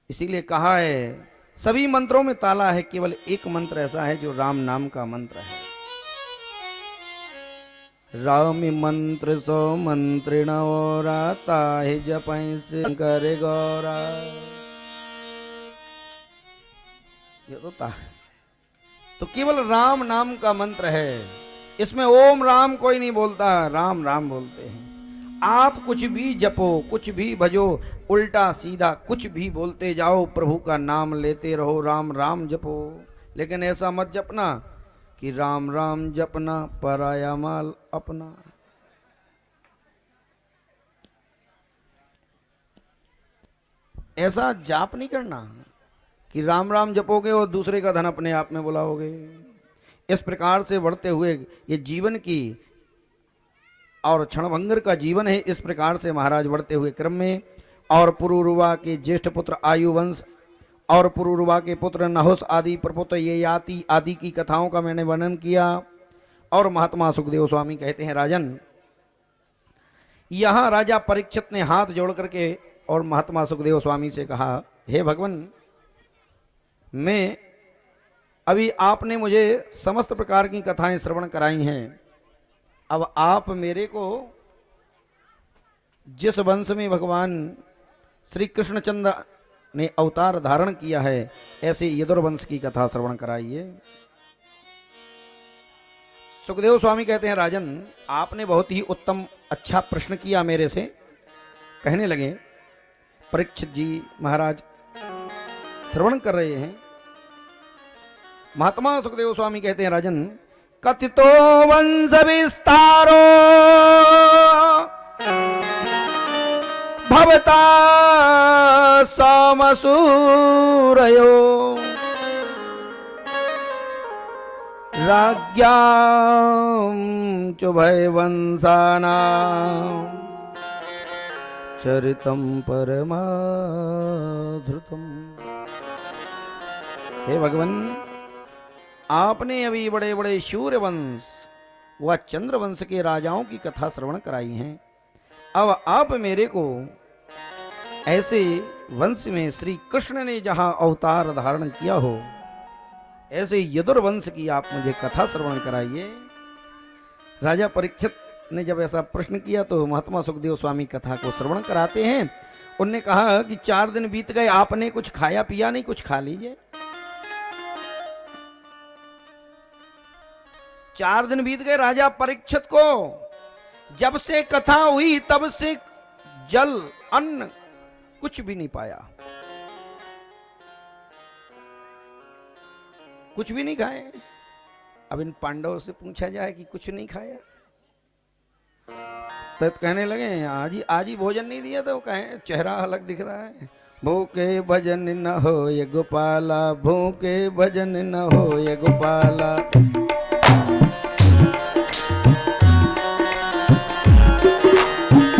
इसीलिए कहा है सभी मंत्रों में ताला है, केवल एक मंत्र ऐसा है जो राम नाम का मंत्र है। राम मंत्र सो मंत्रिण औरा ताहि जपै शंकर गौरा। ये तो केवल राम नाम का मंत्र है। इसमें ओम राम कोई नहीं बोलता, राम राम बोलते हैं। आप कुछ भी जपो, कुछ भी भजो, उल्टा सीधा कुछ भी बोलते जाओ, प्रभु का नाम लेते रहो, राम राम जपो। लेकिन ऐसा मत जपना कि राम राम जपना पराया माल अपना। ऐसा जाप नहीं करना कि राम राम जपोगे और दूसरे का धन अपने आप में बुलाओगे। इस प्रकार से बढ़ते हुए ये जीवन की और क्षणभंगर का जीवन है। इस प्रकार से महाराज बढ़ते हुए क्रम में और पुरुरुवा के ज्येष्ठ पुत्र आयुवंश और पुरुरुवा के पुत्र नहुस आदि प्रपुत्र ययाति आदि की कथाओं का मैंने वर्णन किया। और महात्मा सुखदेव स्वामी कहते हैं, राजन यहां राजा परीक्षित ने हाथ जोड़ करके और महात्मा सुखदेव स्वामी से कहा, हे भगवान, मैं अभी आपने मुझे समस्त प्रकार की कथाएं श्रवण कराई हैं। अब आप मेरे को जिस वंश में भगवान श्री कृष्णचंद्र ने अवतार धारण किया है, ऐसे यदुर वंश की कथा श्रवण कराइए। सुखदेव स्वामी कहते हैं, राजन, आपने बहुत ही उत्तम अच्छा प्रश्न किया मेरे से। कहने लगे, परीक्षित जी महाराज श्रवण कर रहे हैं। महात्मा सुखदेव स्वामी कहते हैं, राजन, कथितो वंश विस्तारो भवता सामसूरयो राज्ञां चुभय वंशानां चरितं परमाधृतम्। हे भगवान, आपने अभी बड़े बड़े शूर वंश व चंद्र वंश के राजाओं की कथा श्रवण कराई है। अब आप मेरे को ऐसे वंश में श्री कृष्ण ने जहां अवतार धारण किया हो, ऐसे यदुर वंश की आप मुझे कथा श्रवण कराइए। राजा परीक्षित ने जब ऐसा प्रश्न किया तो महात्मा सुखदेव स्वामी कथा को श्रवण कराते हैं। उनने कहा कि 4 दिन बीत गए, आपने कुछ खाया पिया नहीं, कुछ खा लीजिए। 4 दिन बीत गए राजा परीक्षित को। जब से कथा हुई तब से जल अन्न कुछ भी नहीं पाया, कुछ भी नहीं खाए। अब इन पांडवों से पूछा जाए कि कुछ नहीं खाया, तो कहने लगे आज ही भोजन नहीं दिया, तो कहें चेहरा अलग दिख रहा है। भूखे भजन न हो ये गोपाला, भूखे भजन न हो ये गोपाला।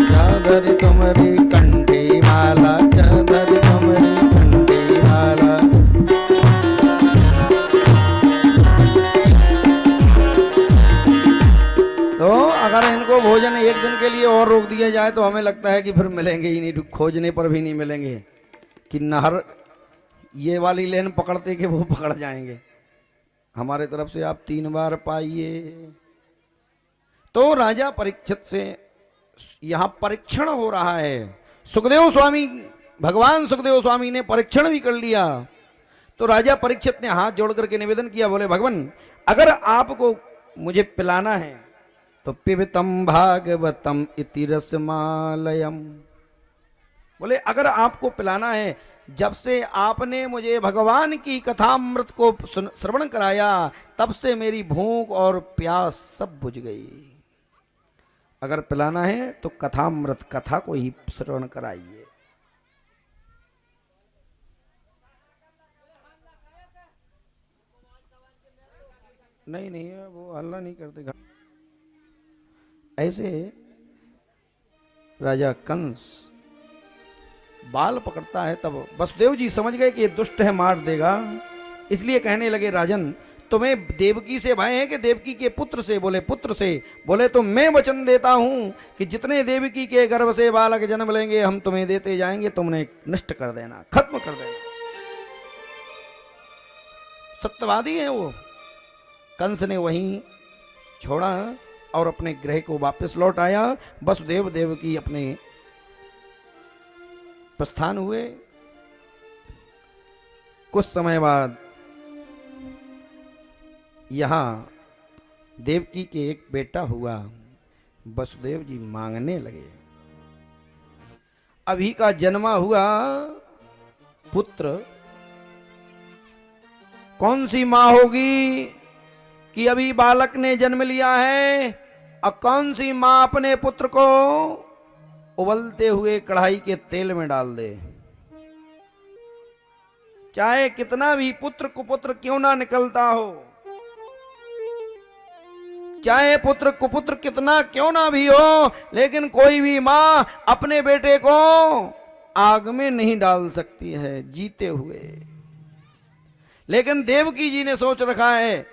चादर तुम्हारी कंठी माला, चादर तुम्हारी कंठी माला। तो अगर इनको भोजन एक दिन के लिए और रोक दिया जाए तो हमें लगता है कि फिर मिलेंगे ही नहीं, खोजने पर भी नहीं मिलेंगे, कि नहर ये वाली लेन पकड़ते कि वो पकड़ जाएंगे। हमारे तरफ से आप 3 बार पाइए। तो राजा परीक्षित से यहां परीक्षण हो रहा है। सुखदेव स्वामी, भगवान सुखदेव स्वामी ने परीक्षण भी कर लिया। तो राजा परीक्षित ने हाथ जोड़ करके निवेदन किया, बोले, भगवान, अगर आपको मुझे पिलाना है तो पिबतम भागवतम इति रसमालयम। बोले, अगर आपको पिलाना है, जब से आपने मुझे भगवान की कथामृत को श्रवण कराया तब से मेरी भूख और प्यास सब बुझ गई। अगर पिलाना है तो कथामृत, कथा को ही श्रवण कराइए। नहीं नहीं, वो हल्ला नहीं करते। ऐसे राजा कंस बाल पकड़ता है, तब वसुदेव जी समझ गए कि ये दुष्ट है, मार देगा। इसलिए कहने लगे, राजन, तुम्हें देवकी से भय है कि देवकी के पुत्र से? बोले, पुत्र से। बोले, तो मैं वचन देता हूं कि जितने देवकी के गर्भ से बालक जन्म लेंगे हम तुम्हें देते जाएंगे, तुमने नष्ट कर देना, खत्म कर देना। सत्यवादी है वो। कंस ने वहीं छोड़ा और अपने गृह को वापस लौट आया। वसुदेव देवकी अपने प्रस्थान हुए। कुछ समय बाद यहां देवकी के एक बेटा हुआ। वसुदेव जी मांगने लगे। अभी का जन्मा हुआ पुत्र कौन सी मां होगी कि अभी बालक ने जन्म लिया है, और कौन सी मां अपने पुत्र को उबलते हुए कढ़ाई के तेल में डाल दे? चाहे कितना भी पुत्र कुपुत्र क्यों ना निकलता हो, चाहे पुत्र कुपुत्र कितना क्यों ना भी हो, लेकिन कोई भी मां अपने बेटे को आग में नहीं डाल सकती है जीते हुए। लेकिन देवकी जी ने सोच रखा है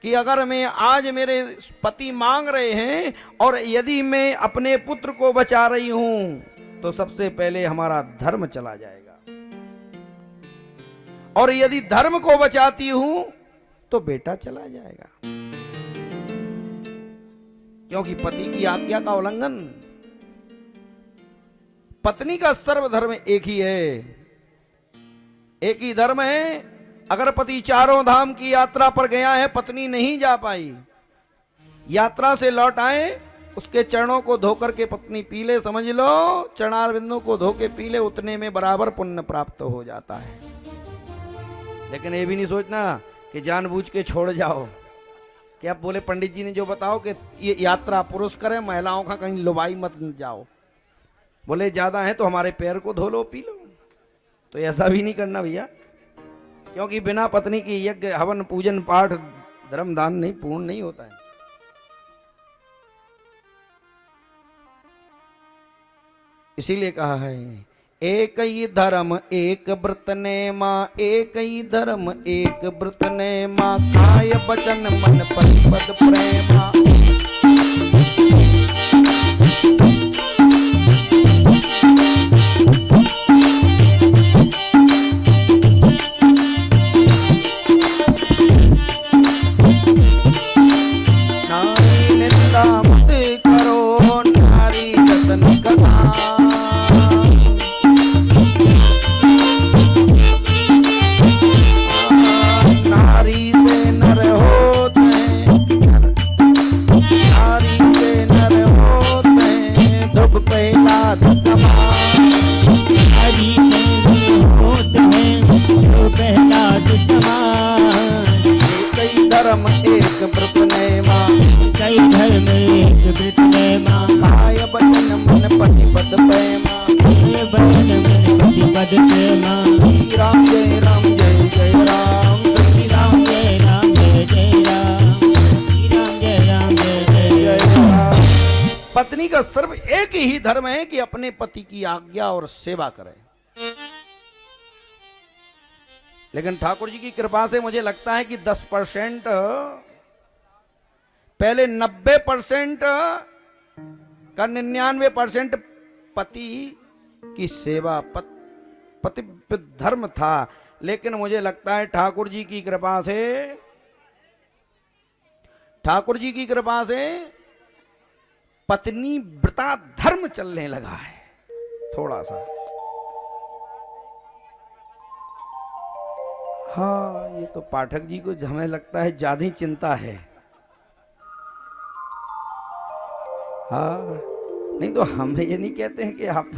कि अगर मैं आज मेरे पति मांग रहे हैं और यदि मैं अपने पुत्र को बचा रही हूं तो सबसे पहले हमारा धर्म चला जाएगा, और यदि धर्म को बचाती हूं तो बेटा चला जाएगा, क्योंकि पति की आज्ञा का उल्लंघन। पत्नी का सर्वधर्म एक ही है, एक ही धर्म है। अगर पति चारों धाम की यात्रा पर गया है, पत्नी नहीं जा पाई, यात्रा से लौट आए, उसके चरणों को धोकर के पत्नी पी ले, समझ लो चरणार बिंदु को धो के पी ले, उतने में बराबर पुण्य प्राप्त हो जाता है। लेकिन ये भी नहीं सोचना कि जानबूझ के छोड़ जाओ, कि अब बोले पंडित जी ने जो बताओ कि ये यात्रा पुरुष करे, महिलाओं का कहीं लुभाई मत जाओ, बोले ज्यादा है तो हमारे पैर को धो लो, पी लो। तो ऐसा भी नहीं करना भैया, क्योंकि बिना पत्नी की यज्ञ हवन पूजन पाठ धर्म दान नहीं पूर्ण नहीं होता है। इसीलिए कहा है एक ही धर्म एक व्रत नेमा, एक ही धर्म एक व्रत नेमा, काय बचन मन पद प्रेमा। नारी निंदा मत करो, नारी जतन कथा, नारी से नर होते, नारी से नर होते, दुख प्रहलाद समान, हरि से होत है तो प्रहलाद समान। कई धर्म एक व्रत नेमा, कई धर्म एक व्रत नेमा, काय बचन मन पति पद प्रेमा। काय बचन मन पति पद प्रेमा। श्री राम जय राम जय जय राम, श्री राम जय राम जय जय राम, श्री राम जय राम जय जय जय राम। राम। पत्नी का सर्व एक ही धर्म है कि अपने पति की आज्ञा और सेवा करे। लेकिन ठाकुर जी की कृपा से मुझे लगता है कि 10% पहले 90% का 99% पति की सेवा पति धर्म था। लेकिन मुझे लगता है ठाकुर जी की कृपा से पत्नी व्रता धर्म चलने लगा है थोड़ा सा। हाँ, ये तो पाठक जी को हमें लगता है ज्यादा ही चिंता है। हाँ, नहीं तो हम ये नहीं कहते हैं कि आप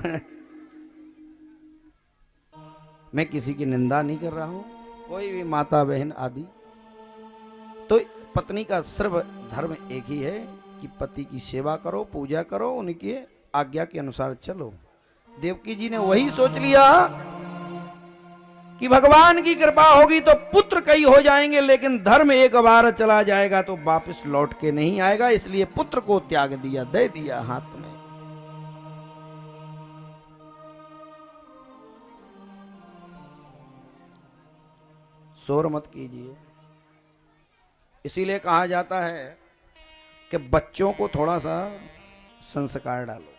मैं किसी की निंदा नहीं कर रहा हूं, कोई भी माता बहन आदि। तो पत्नी का सर्व धर्म एक ही है कि पति की सेवा करो, पूजा करो, उनकी आज्ञा के अनुसार चलो। देवकी जी ने वही सोच लिया कि भगवान की कृपा होगी तो पुत्र कई हो जाएंगे, लेकिन धर्म एक बार चला जाएगा तो वापस लौट के नहीं आएगा, इसलिए पुत्र को त्याग दिया, दे दिया हाथ में। शोर मत कीजिए। इसीलिए कहा जाता है कि बच्चों को थोड़ा सा संस्कार डालो,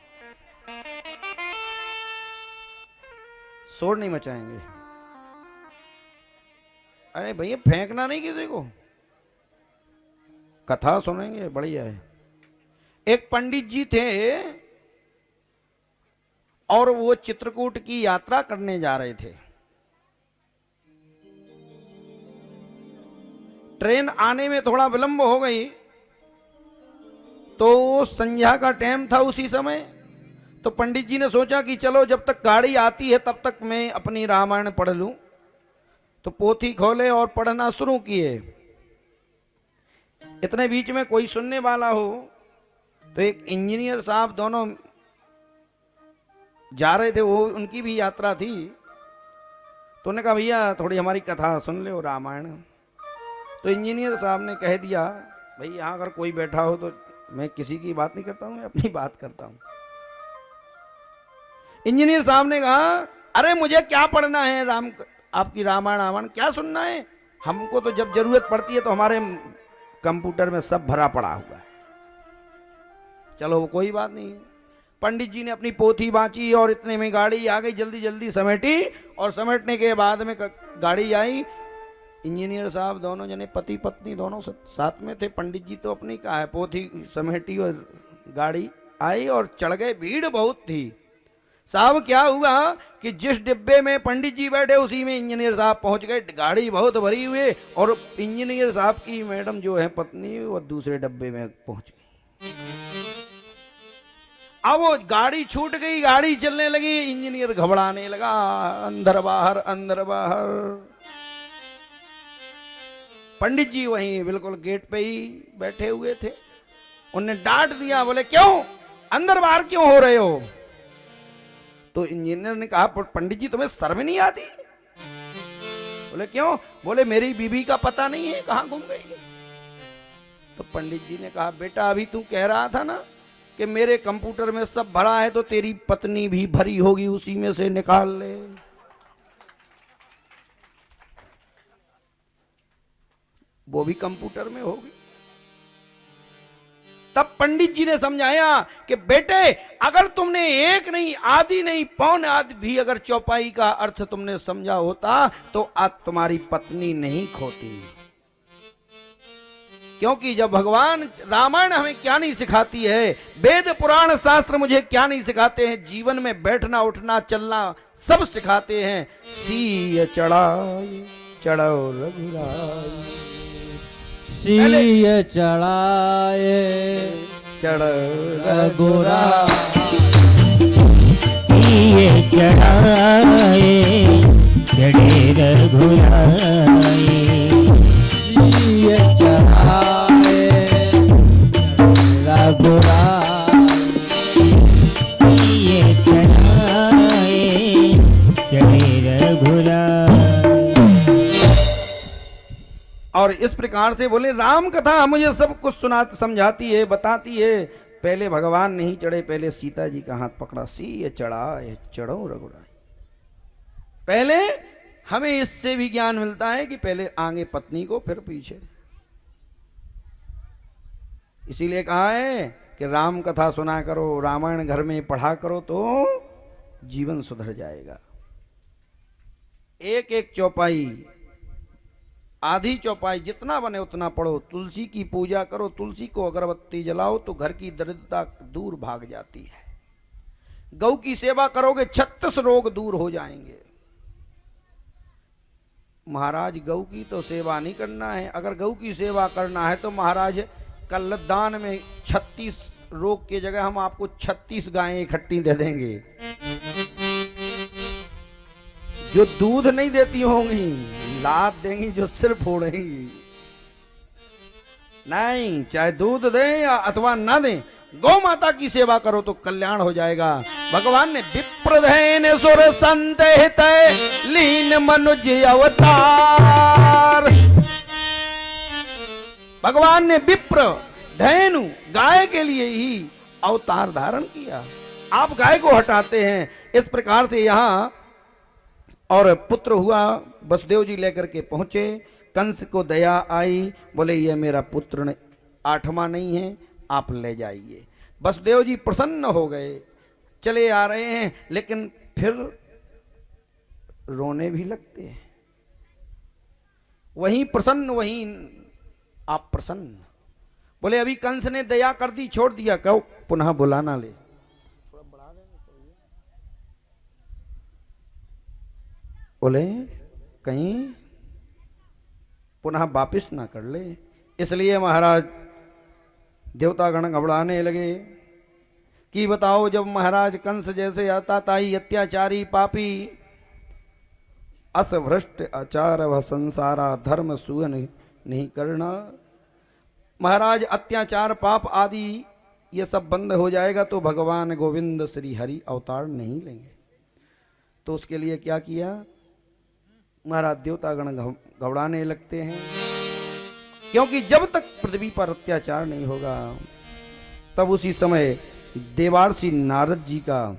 शोर नहीं मचाएंगे। अरे भैया फेंकना नहीं किसी को, कथा सुनेंगे, बढ़िया है। एक पंडित जी थे और वो चित्रकूट की यात्रा करने जा रहे थे। ट्रेन आने में थोड़ा विलंब हो गई, तो संध्या का टाइम था उसी समय। तो पंडित जी ने सोचा कि चलो जब तक गाड़ी आती है तब तक मैं अपनी रामायण पढ़ लूं। तो पोथी खोले और पढ़ना शुरू किए। इतने बीच में कोई सुनने वाला हो तो एक इंजीनियर साहब दोनों जा रहे थे, वो उनकी भी यात्रा थी। तो उन्होंने कहा भैया थोड़ी हमारी कथा सुन ले रामायण। तो इंजीनियर साहब ने कह दिया भाई यहाँ अगर कोई बैठा हो तो मैं किसी की बात नहीं करता हूँ, मैं अपनी बात करता हूँ। इंजीनियर साहब ने कहा अरे मुझे क्या पढ़ना है, आपकी रामायण क्या सुनना है, हमको तो जब जरूरत पड़ती है तो हमारे कंप्यूटर में सब भरा पड़ा हुआ है। चलो वो कोई बात नहीं। पंडित जी ने अपनी पोथी बांची और इतने में गाड़ी आ गई, जल्दी जल्दी समेटी, और समेटने के बाद में गाड़ी आई। इंजीनियर साहब दोनों जने पति पत्नी दोनों साथ में थे। पंडित जी तो अपनी कहा है, पोथी समेटी और गाड़ी आई और चढ़ गए। भीड़ बहुत थी साहब। क्या हुआ कि जिस डिब्बे में पंडित जी बैठे उसी में इंजीनियर साहब पहुंच गए। गाड़ी बहुत भरी हुई और इंजीनियर साहब की मैडम जो है पत्नी, वो दूसरे डिब्बे में पहुंच गई। अब वो गाड़ी छूट गई, गाड़ी चलने लगी, इंजीनियर घबराने लगा, अंदर बाहर अंदर बाहर। पंडित जी वहीं बिल्कुल गेट पे ही बैठे हुए थे। उनने डांट दिया, बोले क्यों अंदर बाहर क्यों हो रहे हो? तो इंजीनियर ने कहा, पंडित जी तुम्हें शर्म नहीं आती? बोले क्यों? बोले मेरी बीबी का पता नहीं है कहां घूम गई। तो पंडित जी ने कहा, बेटा अभी तू कह रहा था ना कि मेरे कंप्यूटर में सब भरा है, तो तेरी पत्नी भी भरी होगी, उसी में से निकाल ले। वो भी कंप्यूटर में होगी। तब पंडित जी ने समझाया कि बेटे अगर तुमने एक नहीं, आधी नहीं, पौन आधी भी अगर चौपाई का अर्थ तुमने समझा होता तो आज तुम्हारी पत्नी नहीं खोती। क्योंकि जब भगवान रामायण हमें क्या नहीं सिखाती है, वेद पुराण शास्त्र मुझे क्या नहीं सिखाते हैं, जीवन में बैठना उठना चलना सब सिखाते हैं। सीय चढ़ाए चढ़ो रघुराई, सीय चढ़ाए चढ़ो रघुराई, सीय चढ़ाए चढ़े रघुराई, सीय चढ़ाए रघुराई, सीय चढ़ाए चढ़े रघुराई। और इस प्रकार से बोले राम कथा मुझे सब कुछ समझाती है, बताती है। पहले भगवान नहीं चढ़े, पहले सीता जी का हाथ पकड़ा, सीय चढ़ाए चढ़ो रघुराई। पहले हमें इससे भी ज्ञान मिलता है कि पहले आगे पत्नी को फिर पीछे। इसीलिए कहा है कि राम कथा सुना करो, रामायण घर में पढ़ा करो तो जीवन सुधर जाएगा। एक एक चौपाई, आधी चौपाई जितना बने उतना पढ़ो। तुलसी की पूजा करो, तुलसी को अगरबत्ती जलाओ तो घर की दरिद्रता दूर भाग जाती है। गौ की सेवा करोगे 36 रोग दूर हो जाएंगे। महाराज गौ की तो सेवा नहीं करना है, अगर गौ की सेवा करना है तो महाराज कल दान में 36 रोग की जगह हम आपको 36 गायें इकट्ठी दे देंगे, जो दूध नहीं देती होंगी, लात देंगी जो सिर फोड़ेंगी। नहीं, चाहे दूध दें या अथवा ना दें, गौ माता की सेवा करो तो कल्याण हो जाएगा। भगवान ने विप्रधैन सुर संत हित लीन मनुज अवतार। भगवान ने विप्र धैनु गाय के लिए ही अवतार धारण किया। आप गाय को हटाते हैं। इस प्रकार से यहां और पुत्र हुआ, वसुदेव जी लेकर के पहुंचे। कंस को दया आई, बोले ये मेरा पुत्र 8वां नहीं है, आप ले जाइए। वसुदेव जी प्रसन्न हो गए, चले आ रहे हैं, लेकिन फिर रोने भी लगते हैं। वहीं प्रसन्न वहीं आप प्रसन्न। बोले अभी कंस ने दया कर दी, छोड़ दिया, कहो पुनः बुलाना ले। बोले कहीं पुनः वापिस ना कर ले। इसलिए महाराज देवतागण घबराने लगे कि बताओ, जब महाराज कंस जैसे आता ताई अत्याचारी पापी असभ्रष्ट आचार व संसारा धर्म सुगन नहीं करना, महाराज अत्याचार पाप आदि ये सब बंद हो जाएगा तो भगवान गोविंद श्री हरि अवतार नहीं लेंगे। तो उसके लिए क्या किया महाराज, देवतागण घबराने लगते हैं, क्योंकि जब तक पृथ्वी पर अत्याचार नहीं होगा तब उसी समय देवार्षि नारद जी का,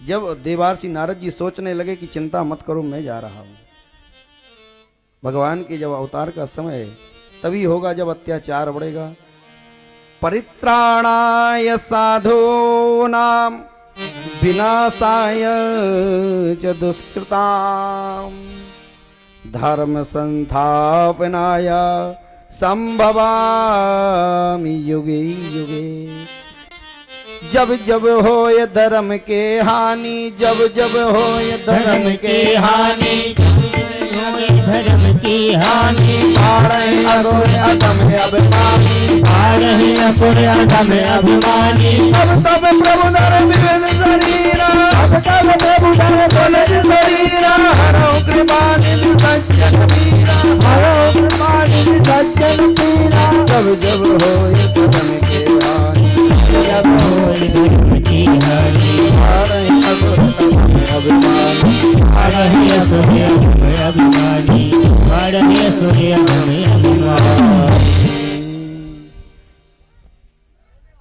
जब देवार्षि नारद जी सोचने लगे कि चिंता मत करो मैं जा रहा हूं, भगवान के जब अवतार का समय तभी होगा जब अत्याचार बढ़ेगा। परित्राणाय साधूनां विनाशाय च दुष्कृतां धर्म संस्थापनाय संभवामि युगे युगे। जब जब होय धर्म के हानि, जब जब होय धर्म के हानि, धर्म की हानि पारहि असुर अधम अभिमानी, पारहि असुर अधम अभिमानी। अब तब प्रभु नर मिलन शरीरा, अब तब प्रभु नर मिलन शरीरा, हरो कृपा निधि सज्जन पीरा, हरो कृपा निधि सज्जन पीरा। जब जब होय धर्म के हानि, जब होय धर्म की हानि पारहि असुर अधम अभिमानी, पारहि असुर अधम अभिमानी, पारहि असुर अधम अभिमानी।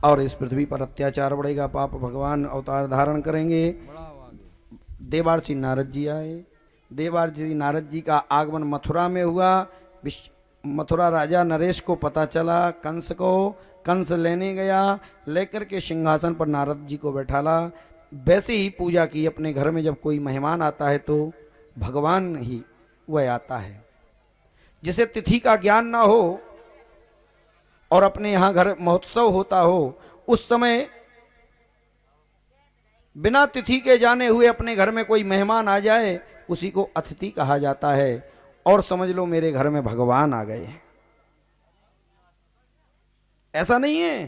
और इस पृथ्वी पर अत्याचार बढ़ेगा, पाप भगवान अवतार धारण करेंगे। देवार्षि नारद जी आए। देवार्षि नारद जी का आगमन मथुरा में हुआ। मथुरा राजा नरेश को पता चला, कंस को, कंस लेने गया, लेकर के सिंहासन पर नारद जी को बैठाला। वैसे ही पूजा की। अपने घर में जब कोई मेहमान आता है तो भगवान ही वह आता है। जिसे तिथि का ज्ञान ना हो और अपने यहाँ घर महोत्सव होता हो, उस समय बिना तिथि के जाने हुए अपने घर में कोई मेहमान आ जाए, उसी को अतिथि कहा जाता है। और समझ लो मेरे घर में भगवान आ गए। ऐसा नहीं है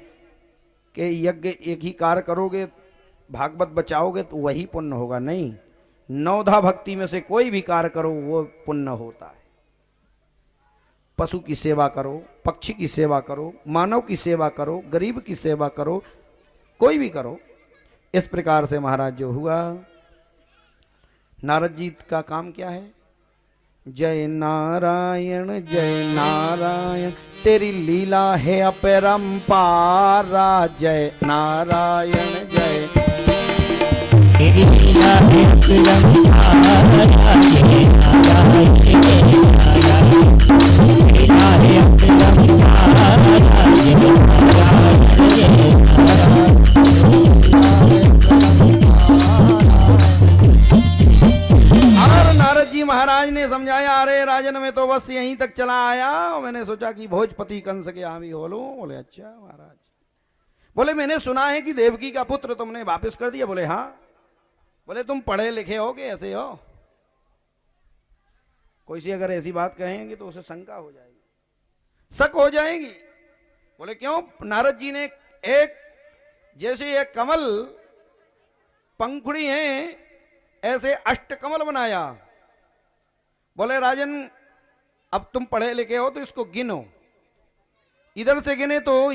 कि यज्ञ एक ही कार्य करोगे, भागवत बचाओगे तो वही पुण्य होगा। नहीं, नवधा भक्ति में से कोई भी कार्य करो वो पुण्य होता है। पशु की सेवा करो, पक्षी की सेवा करो, मानव की सेवा करो, गरीब की सेवा करो, कोई भी करो। इस प्रकार से महाराज जो हुआ, नारद जी का काम क्या है? जय नारायण जय नारायण, तेरी लीला है अपरंपारा। जय नारायण जय, तेरी लीला है अपरंपारा। जय नारायण जय नारायण, लीला है अपरंपारा। जय नारायण जय नारायण। और नारद जी महाराज ने समझाया, अरे राजन में तो बस यहीं तक चला आया, मैंने सोचा कि भोजपति कंस के यहाँ भी हो लूं। बोले अच्छा महाराज। बोले मैंने सुना है कि देवकी का पुत्र तुमने वापस कर दिया। बोले हाँ। बोले तुम पढ़े लिखे हो कि ऐसे हो? कोई सी अगर ऐसी बात कहेंगे तो उसे शंका हो जाएगी, शक हो जाएगी। बोले क्यों? नारद जी ने एक जैसे एक कमल पंखुड़ी है ऐसे अष्टकमल बनाया। बोले राजन अब तुम पढ़े लिखे हो तो इसको गिनो। इधर से गिने तो